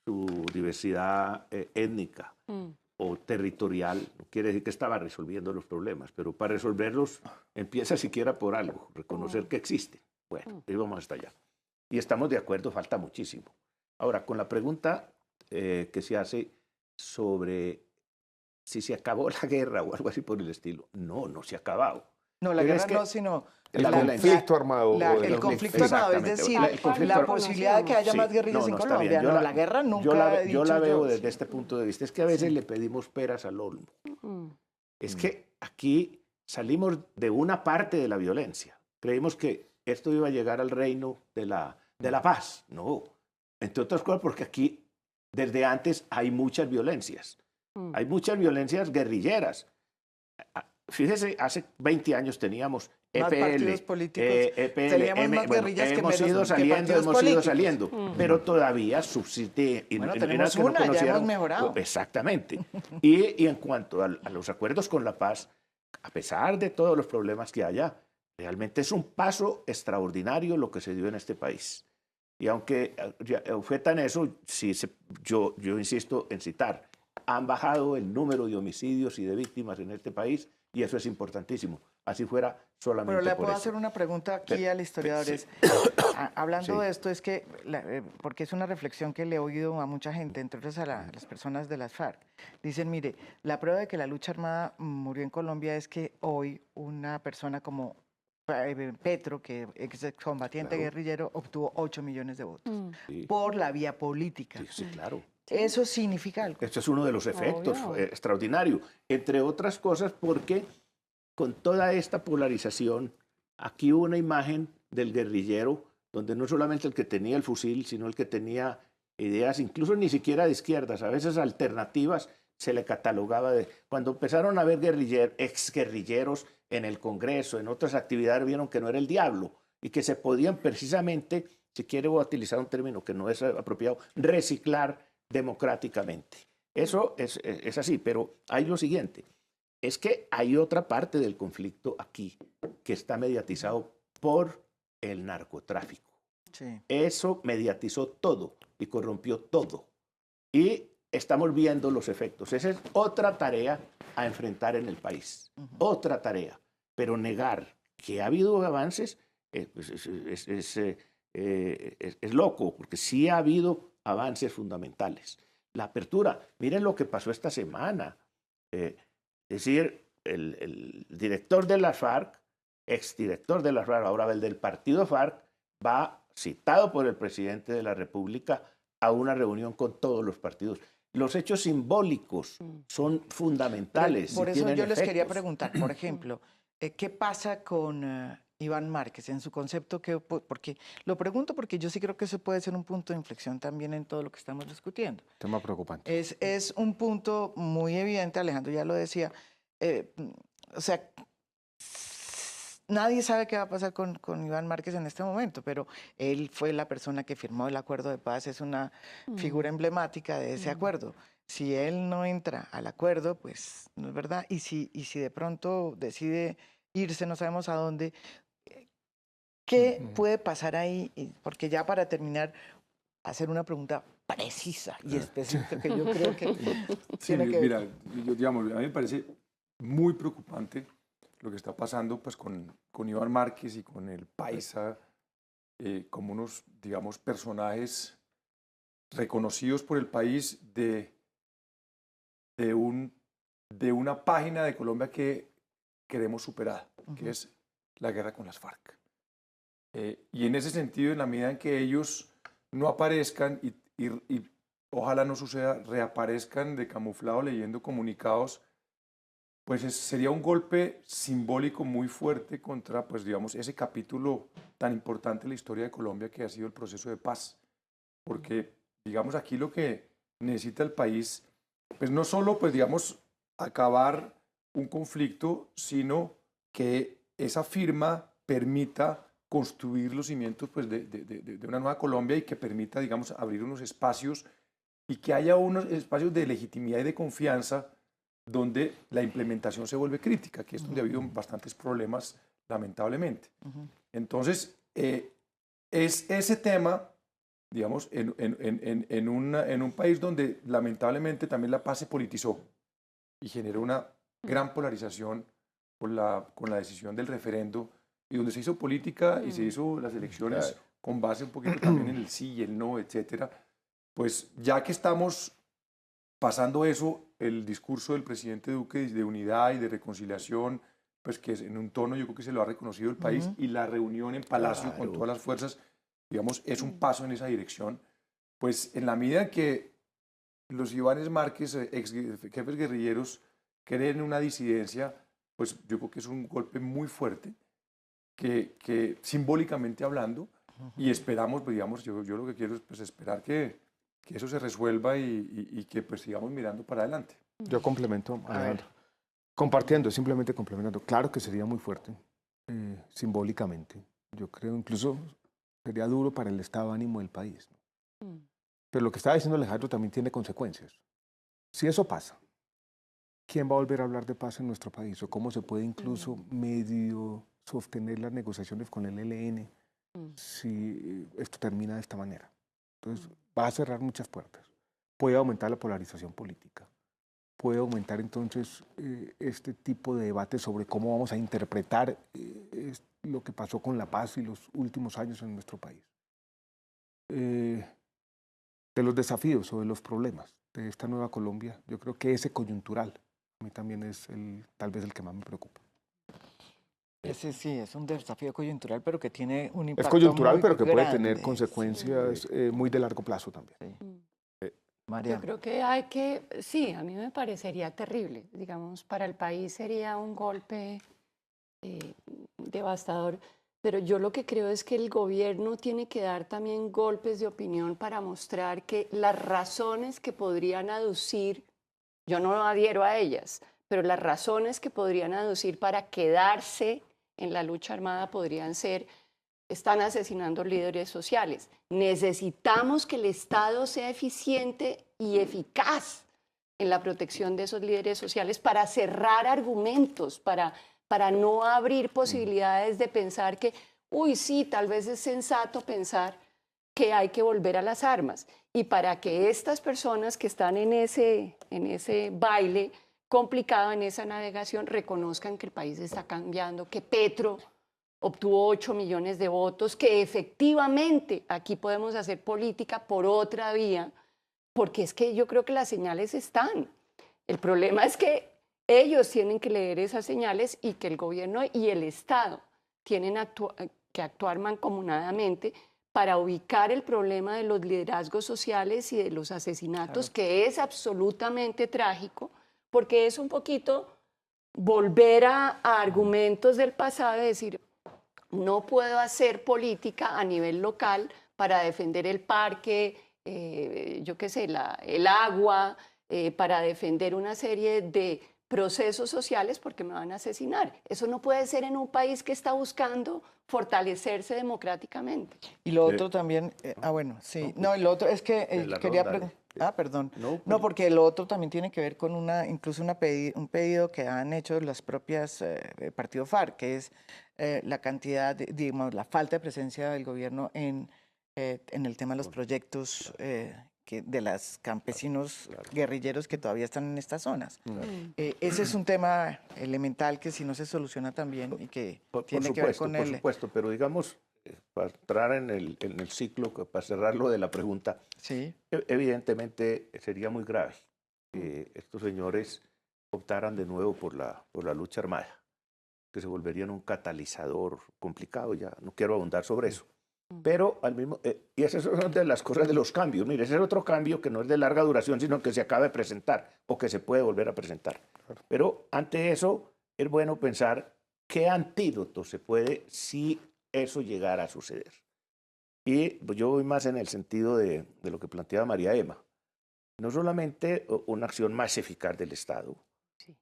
su diversidad étnica o territorial, no quiere decir que estaba resolviendo los problemas, pero para resolverlos empieza siquiera por algo, reconocer que existe. Bueno, y vamos hasta allá. Y estamos de acuerdo, falta muchísimo. Ahora, con la pregunta que se hace sobre si se acabó la guerra o algo así por el estilo. No, no se ha acabado. No, la guerra no, sino el conflicto armado. El conflicto armado, es decir, la posibilidad de que haya más guerrillas en Colombia. No, la guerra nunca yo la veo desde este punto de vista. Es que a veces le pedimos peras al olmo. Es que aquí salimos de una parte de la violencia. Creímos que esto iba a llegar al reino de la paz. No. Entre otras cosas porque aquí, desde antes, hay muchas violencias. Hay muchas violencias guerrilleras. Fíjese, hace 20 años teníamos EPL, partidos políticos, teníamos más guerrillas que hemos ido saliendo, pero todavía subsiste. Bueno, tenemos una, ya hemos mejorado. Exactamente. Y en cuanto a los acuerdos con la paz, a pesar de todos los problemas que haya, realmente es un paso extraordinario lo que se dio en este país. Y aunque fue tan eso, sí, yo insisto en citar, han bajado el número de homicidios y de víctimas en este país, y eso es importantísimo. Así fuera solamente por eso. Pero le puedo hacer una pregunta aquí al historiador. Sí. Hablando de esto, es que, porque es una reflexión que le he oído a mucha gente, entre otras a las personas de las FARC. Dicen, mire, la prueba de que la lucha armada murió en Colombia es que hoy una persona como Petro, que es excombatiente guerrillero, obtuvo 8 millones de votos por la vía política. Sí, claro. Eso significa algo. Esto es uno de los efectos extraordinarios, entre otras cosas porque con toda esta polarización aquí hubo una imagen del guerrillero donde no solamente el que tenía el fusil, sino el que tenía ideas, incluso ni siquiera de izquierdas, a veces alternativas, se le catalogaba de... Cuando empezaron a ver exguerrilleros en el Congreso, en otras actividades, vieron que no era el diablo y que se podían precisamente, si quiere voy a utilizar un término que no es apropiado, reciclar democráticamente. Eso es así, pero hay lo siguiente, es que hay otra parte del conflicto aquí que está mediatizado por el narcotráfico. Sí. Eso mediatizó todo y corrompió todo. Y estamos viendo los efectos. Esa es otra tarea a enfrentar en el país. Otra tarea. Pero negar que ha habido avances es loco, porque sí ha habido avances fundamentales. La apertura, miren lo que pasó esta semana. Es decir, el director de las FARC, exdirector de las FARC, ahora el del partido FARC, va citado por el presidente de la República a una reunión con todos los partidos. Los hechos simbólicos son fundamentales. Por y eso yo tienen les quería efectos. preguntar, por ejemplo, ¿qué pasa con Iván Márquez en su concepto? Porque lo pregunto porque yo sí creo que eso puede ser un punto de inflexión también en todo lo que estamos discutiendo. Tema preocupante. Es un punto muy evidente, Alejandro ya lo decía, o sea, nadie sabe qué va a pasar con Iván Márquez en este momento, pero él fue la persona que firmó el acuerdo de paz, es una figura emblemática de ese acuerdo. Si él no entra al acuerdo, pues no es verdad. Y si de pronto decide irse, no sabemos a dónde, ¿qué puede pasar ahí? Porque ya para terminar, hacer una pregunta precisa y específica que yo creo que Sí, tiene que mira, digamos, a mí me parece muy preocupante lo que está pasando pues, con Iván Márquez y con el Paisa, como unos, digamos, personajes reconocidos por el país de una página de Colombia que queremos superar, que es la guerra con las FARC. Y en ese sentido, en la medida en que ellos no aparezcan y ojalá no suceda, reaparezcan de camuflado leyendo comunicados, pues sería un golpe simbólico muy fuerte contra, pues digamos, ese capítulo tan importante en la historia de Colombia que ha sido el proceso de paz. Porque, digamos, aquí lo que necesita el país, pues no solo, pues digamos, acabar un conflicto, sino que esa firma permita construir los cimientos pues, de una nueva Colombia y que permita, digamos, abrir unos espacios y que haya unos espacios de legitimidad y de confianza donde la implementación se vuelve crítica, que es donde ha habido bastantes problemas, lamentablemente. Entonces, es ese tema, digamos, en un país donde lamentablemente también la paz se politizó y generó una gran polarización con la decisión del referendo y donde se hizo política y se hizo las elecciones con base un poquito también en el sí y el no, etcétera. Pues ya que estamos pasando eso, el discurso del presidente Duque de unidad y de reconciliación, pues que es en un tono yo creo que se lo ha reconocido el país y la reunión en Palacio con todas las fuerzas, digamos, es un paso en esa dirección. Pues en la medida que los Ivanes Márquez, ex jefes guerrilleros, creen en una disidencia, pues yo creo que es un golpe muy fuerte, que simbólicamente hablando, y esperamos, pues digamos, yo lo que quiero es pues, esperar que eso se resuelva y que pues sigamos mirando para adelante. Yo complemento, Alejandro. Compartiendo, simplemente complementando. Claro que sería muy fuerte, simbólicamente. Yo creo incluso sería duro para el estado de ánimo del país. Pero lo que estaba diciendo Alejandro también tiene consecuencias. Si eso pasa, ¿quién va a volver a hablar de paz en nuestro país? ¿O cómo se puede incluso medio sostener las negociaciones con el ELN si esto termina de esta manera? Entonces, va a cerrar muchas puertas. Puede aumentar la polarización política. Puede aumentar entonces este tipo de debate sobre cómo vamos a interpretar lo que pasó con la paz y los últimos años en nuestro país. De los desafíos o de los problemas de esta nueva Colombia, yo creo que ese coyuntural a mí también es tal vez el que más me preocupa. Ese sí, es un desafío coyuntural, pero que tiene un impacto Es coyuntural, muy pero que puede grande. tener consecuencias muy de largo plazo también. Yo Mariana. creo que hay que, sí, a mí me parecería terrible, digamos, para el país sería un golpe devastador. Pero yo lo que creo es que el gobierno tiene que dar también golpes de opinión para mostrar que las razones que podrían aducir, yo no adhiero a ellas, pero las razones que podrían aducir para quedarse en la lucha armada podrían ser: están asesinando líderes sociales. Necesitamos que el Estado sea eficiente y eficaz en la protección de esos líderes sociales para cerrar argumentos, para no abrir posibilidades de pensar que, uy, sí, tal vez es sensato pensar que hay que volver a las armas. Y para que estas personas que están en ese baile complicado, en esa navegación, reconozcan que el país está cambiando, que Petro obtuvo 8 millones de votos, que efectivamente aquí podemos hacer política por otra vía, porque es que yo creo que las señales están. El problema es que ellos tienen que leer esas señales y que el gobierno y el Estado tienen que actuar mancomunadamente para ubicar el problema de los liderazgos sociales y de los asesinatos, claro, que es absolutamente trágico, porque es un poquito volver a argumentos del pasado y decir: no puedo hacer política a nivel local para defender el parque, yo qué sé, el agua, para defender una serie de procesos sociales porque me van a asesinar. Eso no puede ser en un país que está buscando fortalecerse democráticamente. Y lo otro también, bueno, sí, no, y lo otro es que quería preguntar, perdón, no, porque lo otro también tiene que ver con incluso un pedido que han hecho las propias Partido FARC, que es la cantidad, digamos, la falta de presencia del gobierno en el tema de los proyectos de los campesinos guerrilleros que todavía están en estas zonas. Ese es un tema elemental que si no se soluciona también y que tiene que ver con Por supuesto, pero digamos, para entrar en el ciclo, para cerrar lo de la pregunta, sí, evidentemente sería muy grave que estos señores optaran de nuevo por la lucha armada, que se volverían un catalizador complicado, ya no quiero abundar sobre eso. Pero al mismo, y esas son de las cosas de los cambios. Mire, ese es otro cambio que no es de larga duración, sino que se acaba de presentar o que se puede volver a presentar. Pero ante eso es bueno pensar qué antídoto se puede si eso llegara a suceder. Y pues, yo voy más en el sentido de lo que planteaba María Emma. No solamente una acción más eficaz del Estado, sí,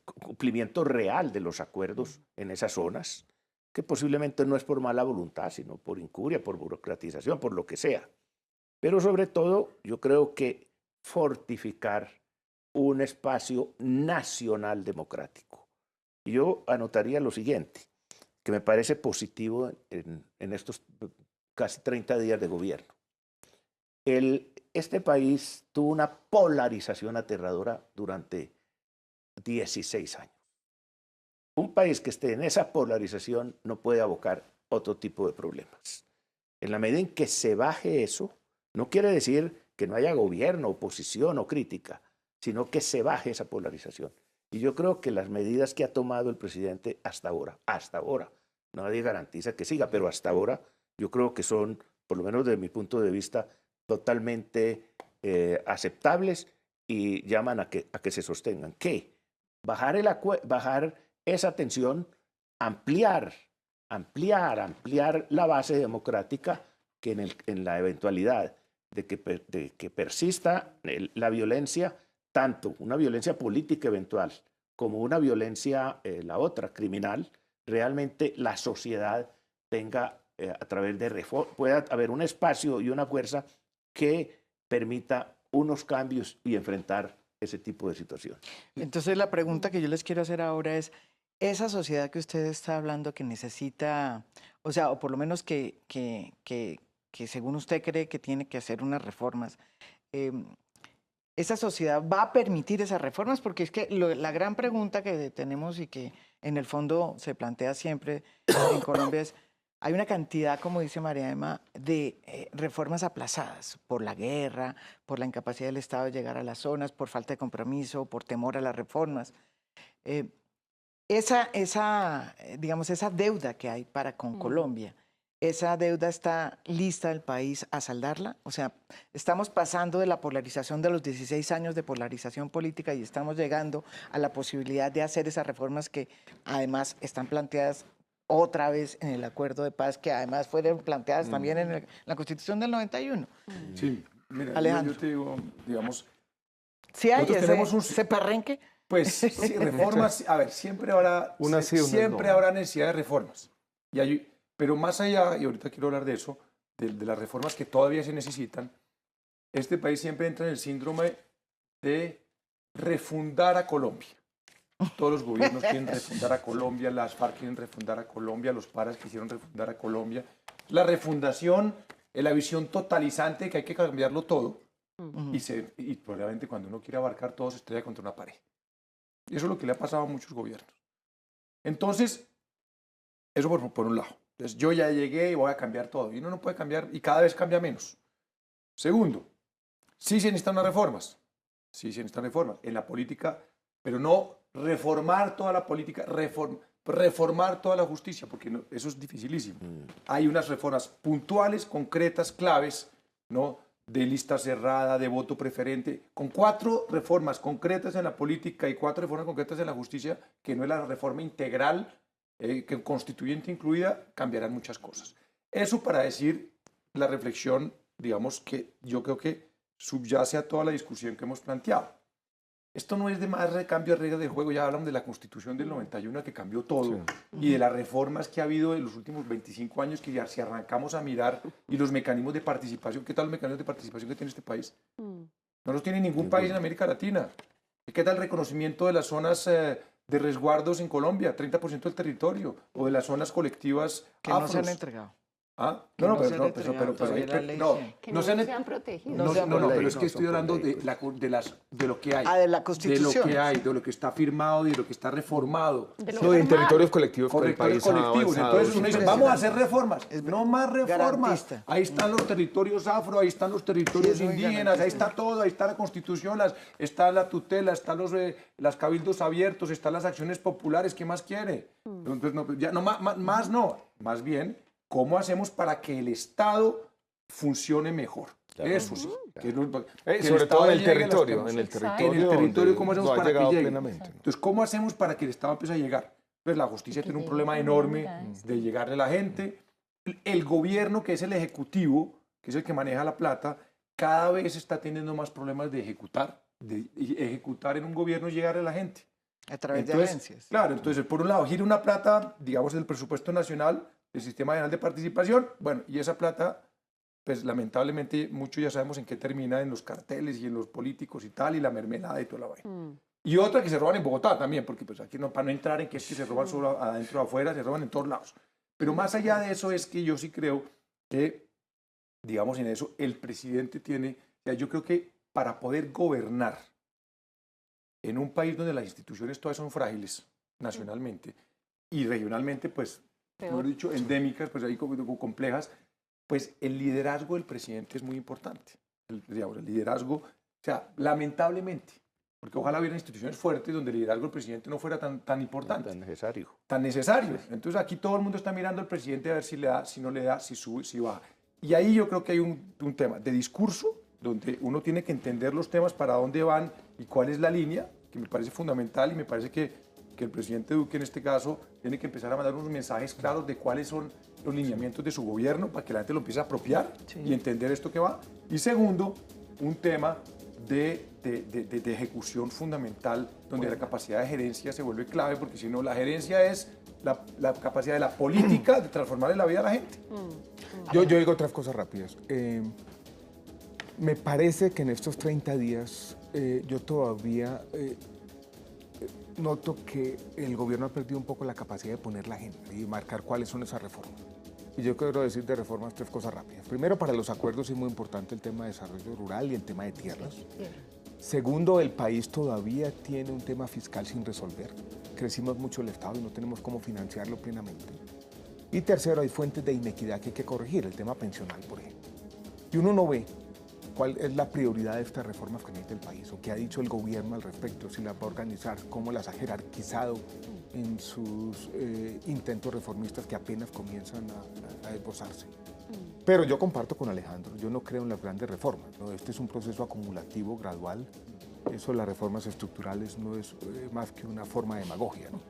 cumplimiento real de los acuerdos en esas zonas, que posiblemente no es por mala voluntad, sino por incuria, por burocratización, por lo que sea. Pero sobre todo, yo creo que fortificar un espacio nacional democrático. Y yo anotaría lo siguiente, que me parece positivo en estos casi 30 días de gobierno. Este país tuvo una polarización aterradora durante 16 años. Un país que esté en esa polarización no puede abocar otro tipo de problemas. En la medida en que se baje eso, no quiere decir que no haya gobierno, oposición o crítica, sino que se baje esa polarización. Y yo creo que las medidas que ha tomado el presidente hasta ahora, nadie garantiza que siga, pero hasta ahora yo creo que son, por lo menos desde mi punto de vista, totalmente aceptables y llaman a que se sostengan. ¿Qué? Bajar esa tensión, ampliar la base democrática, que en la eventualidad de que persista la violencia, tanto una violencia política eventual como una violencia, la otra, criminal, realmente la sociedad tenga, a través de reforma, pueda haber un espacio y una fuerza que permita unos cambios y enfrentar ese tipo de situación. Entonces la pregunta que yo les quiero hacer ahora es, esa sociedad que usted está hablando que necesita, o sea, o por lo menos que según usted cree que tiene que hacer unas reformas, ¿esa sociedad va a permitir esas reformas? Porque es que la gran pregunta que tenemos y que en el fondo se plantea siempre en Colombia es, hay una cantidad, como dice María Emma, de reformas aplazadas por la guerra, por la incapacidad del Estado de llegar a las zonas, por falta de compromiso, por temor a las reformas. Digamos, esa deuda que hay con Colombia, ¿esa deuda está lista el país a saldarla? O sea, estamos pasando de la polarización de los 16 años de polarización política y estamos llegando a la posibilidad de hacer esas reformas que además están planteadas otra vez en el acuerdo de paz, que además fueron planteadas también en la Constitución del 91. Sí, mira, Alejandro. yo te digo, digamos, ¿Sí hay nosotros tenemos ese perrenque? pues sí, reformas, a ver, siempre habrá, Una sí, una siempre no. habrá necesidad de reformas. Pero más allá, y ahorita quiero hablar de eso, de las reformas que todavía se necesitan, este país siempre entra en el síndrome de refundar a Colombia. Todos los gobiernos quieren refundar a Colombia, las FARC quieren refundar a Colombia, los paras quisieron refundar a Colombia. La refundación, la visión totalizante que hay que cambiarlo todo, y probablemente cuando uno quiere abarcar todo se estrella contra una pared. Y eso es lo que le ha pasado a muchos gobiernos. Entonces, eso por un lado. Entonces, yo ya llegué y voy a cambiar todo. Y uno no puede cambiar, y cada vez cambia menos. Segundo, sí se necesitan unas reformas. Sí se necesitan reformas en la política, pero no reformar toda la política, reformar toda la justicia, porque eso es dificilísimo. Hay unas reformas puntuales, concretas, claves, ¿no? De lista cerrada, de voto preferente, con 4 reformas concretas en la política y 4 reformas concretas en la justicia, que no es la reforma integral, que constituyente incluida, cambiarán muchas cosas. Eso para decir la reflexión, digamos, que yo creo que subyace a toda la discusión que hemos planteado. Esto no es de más cambio de reglas del juego, ya hablamos de la Constitución del 91 que cambió todo, y de las reformas que ha habido en los últimos 25 años, que ya si arrancamos a mirar, y los mecanismos de participación. ¿Qué tal los mecanismos de participación que tiene este país? No los tiene ningún país en América Latina. ¿Qué tal el reconocimiento de las zonas de resguardos en Colombia, 30% del territorio, o de las zonas colectivas Que no se afros? han entregado. ¿Ah? Que no pero se han no, entregado todavía la ley, no, sí. Que no no se han- se han protegido. No se han pero protegido. es que estoy hablando de lo que hay. Ah, de la De Constitución. lo que hay, de lo que está firmado y de lo que está reformado. De lo No, en formal. territorios colectivos que el Correctores país ha colectivos. avanzado. Entonces uno dice, vamos a hacer reformas. Es No más reformas. garantista. Ahí están los territorios afro, ahí están los territorios Sí, es muy indígenas, ahí garantista. está todo, ahí está la Constitución, está la tutela, están las cabildos abiertos, están las acciones populares. ¿Qué más quiere? Entonces, más no. Más bien, ¿cómo hacemos para que el Estado funcione mejor? Eso sí. Que el sobre todo Estado en el llegue a las territorio, cosas. en el Exacto. territorio. En el territorio, donde ¿cómo hacemos no ha para que llegado llegue? plenamente, ¿no? Entonces, ¿cómo hacemos para que el Estado empiece a llegar? Pues la justicia tiene un problema enorme de llegarle a la gente. El gobierno, que es el ejecutivo, que es el que maneja la plata, cada vez está teniendo más problemas de ejecutar en un gobierno y llegarle a la gente. A través de Entonces, agencias. Claro, entonces, por un lado, gira una plata, digamos, del presupuesto nacional, del Sistema General de Participación, bueno, y esa plata, pues lamentablemente, muchos ya sabemos en qué termina, en los carteles y en los políticos y tal, y la mermelada y toda la vaina. Y otra que se roban en Bogotá también, porque pues aquí no, para no entrar en que es que se roban solo adentro o afuera, se roban en todos lados. Pero más allá de eso es que yo sí creo que, digamos, en eso, el presidente tiene, o sea, yo creo que para poder gobernar en un país donde las instituciones todas son frágiles nacionalmente y regionalmente, pues, mejor dicho, endémicas, pues ahí como complejas, pues el liderazgo del presidente es muy importante. Digamos, el liderazgo, o sea, lamentablemente, porque ojalá hubiera instituciones fuertes donde el liderazgo del presidente no fuera tan importante, Tan necesario. tan necesario. Entonces aquí todo el mundo está mirando al presidente a ver si le da, si no le da, si sube, si baja. Y ahí yo creo que hay un tema de discurso, donde uno tiene que entender los temas, para dónde van y cuál es la línea, que me parece fundamental, y me parece que el presidente Duque en este caso tiene que empezar a mandar unos mensajes claros de cuáles son los lineamientos de su gobierno para que la gente lo empiece a apropiar y entender esto que va. Y segundo, un tema de ejecución fundamental, donde la capacidad de gerencia se vuelve clave, porque si no, la gerencia es la capacidad de la política de transformarle la vida a la gente. Yo digo otras cosas rápidas. Me parece que en estos 30 días yo todavía noto que el gobierno ha perdido un poco la capacidad de poner la agenda y marcar cuáles son esas reformas. Y yo quiero decir de reformas 3 cosas rápidas. Primero, para los acuerdos es muy importante el tema de desarrollo rural y el tema de tierras. Segundo, el país todavía tiene un tema fiscal sin resolver. Crecimos mucho el Estado y no tenemos cómo financiarlo plenamente. Y tercero, hay fuentes de inequidad que hay que corregir, el tema pensional, por ejemplo. Y uno no ve cuál es la prioridad de estas reformas que necesita el país o qué ha dicho el gobierno al respecto, si las va a organizar, cómo las ha jerarquizado en sus intentos reformistas que apenas comienzan a esbozarse. Pero yo comparto con Alejandro, yo no creo en las grandes reformas, ¿no? Este es un proceso acumulativo, gradual. Eso de las reformas estructurales no es más que una forma de demagogia, ¿no?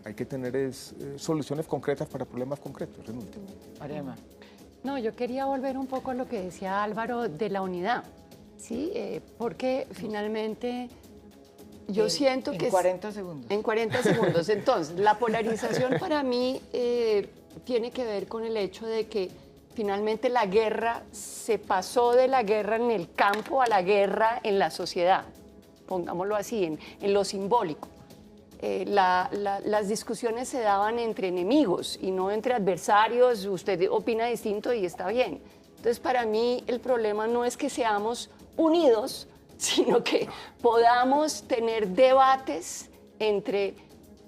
Hay que tener soluciones concretas para problemas concretos, en último. Mariana. No, yo quería volver un poco a lo que decía Álvaro de la unidad, ¿sí? Porque finalmente Yo siento en que... 40 segundos. En 40 segundos. Entonces, la polarización para mí tiene que ver con el hecho de que finalmente la guerra se pasó de la guerra en el campo a la guerra en la sociedad, pongámoslo así, en lo simbólico. Las discusiones se daban entre enemigos y no entre adversarios. Usted opina distinto y está bien. Entonces, para mí el problema no es que seamos unidos, sino que podamos tener debates entre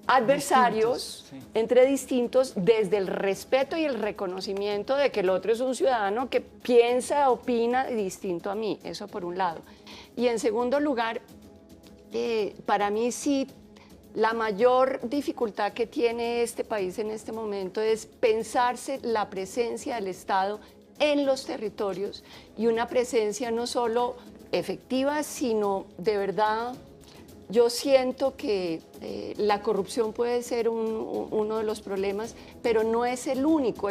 adversarios, entre distintos, desde el respeto y el reconocimiento de que el otro es un ciudadano que piensa, opina distinto a mí. Eso por un lado. Y en segundo lugar, para mí sí, la mayor dificultad que tiene este país en este momento es pensarse la presencia del Estado en los territorios y una presencia no solo efectiva, sino de verdad. Yo siento que la corrupción puede ser uno de los problemas, pero no es el único.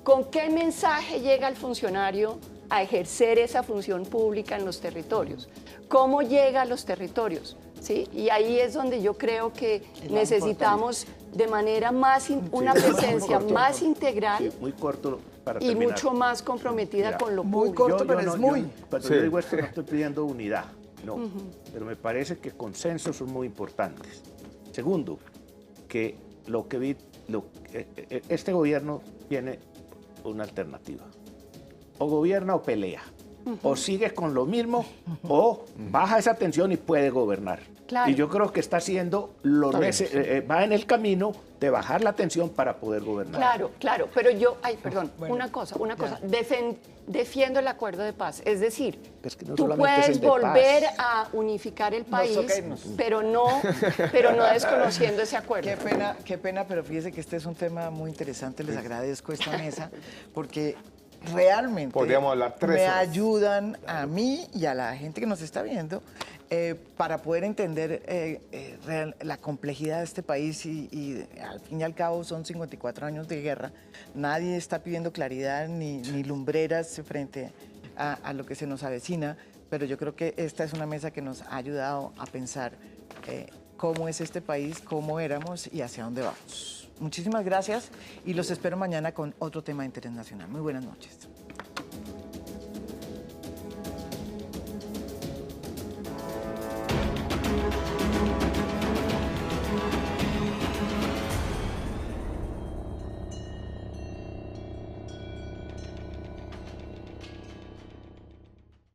¿Con qué mensaje llega el funcionario a ejercer esa función pública en los territorios? ¿Cómo llega a los territorios? ¿Sí? Y ahí es donde yo creo que necesitamos de manera una presencia más integral. Sí, muy corto para y terminar. Mucho más comprometida Mira, con lo muy público. corto, pero es muy. Cuando yo digo esto no estoy pidiendo unidad, no. Pero me parece que consensos son muy importantes. Segundo, que este gobierno tiene una alternativa. O gobierna o pelea. O sigue con lo mismo o baja esa tensión y puede gobernar. Claro. Y yo creo que está haciendo va en el camino de bajar la tensión para poder gobernar. Claro, pero yo, una cosa, defiendo el acuerdo de paz. Es decir, Es que no tú solamente es puedes el de volver paz. a unificar el país, toquemos. pero no desconociendo ese acuerdo. Qué pena, pero fíjese que este es un tema muy interesante. Les agradezco esta mesa porque realmente Podríamos hablar 3 me horas. ayudan a mí y a la gente que nos está viendo para poder entender la complejidad de este país y al fin y al cabo son 54 años de guerra. Nadie está pidiendo claridad ni lumbreras frente a lo que se nos avecina, pero yo creo que esta es una mesa que nos ha ayudado a pensar cómo es este país, cómo éramos y hacia dónde vamos. Muchísimas gracias y los espero mañana con otro tema de interés nacional. Muy buenas noches.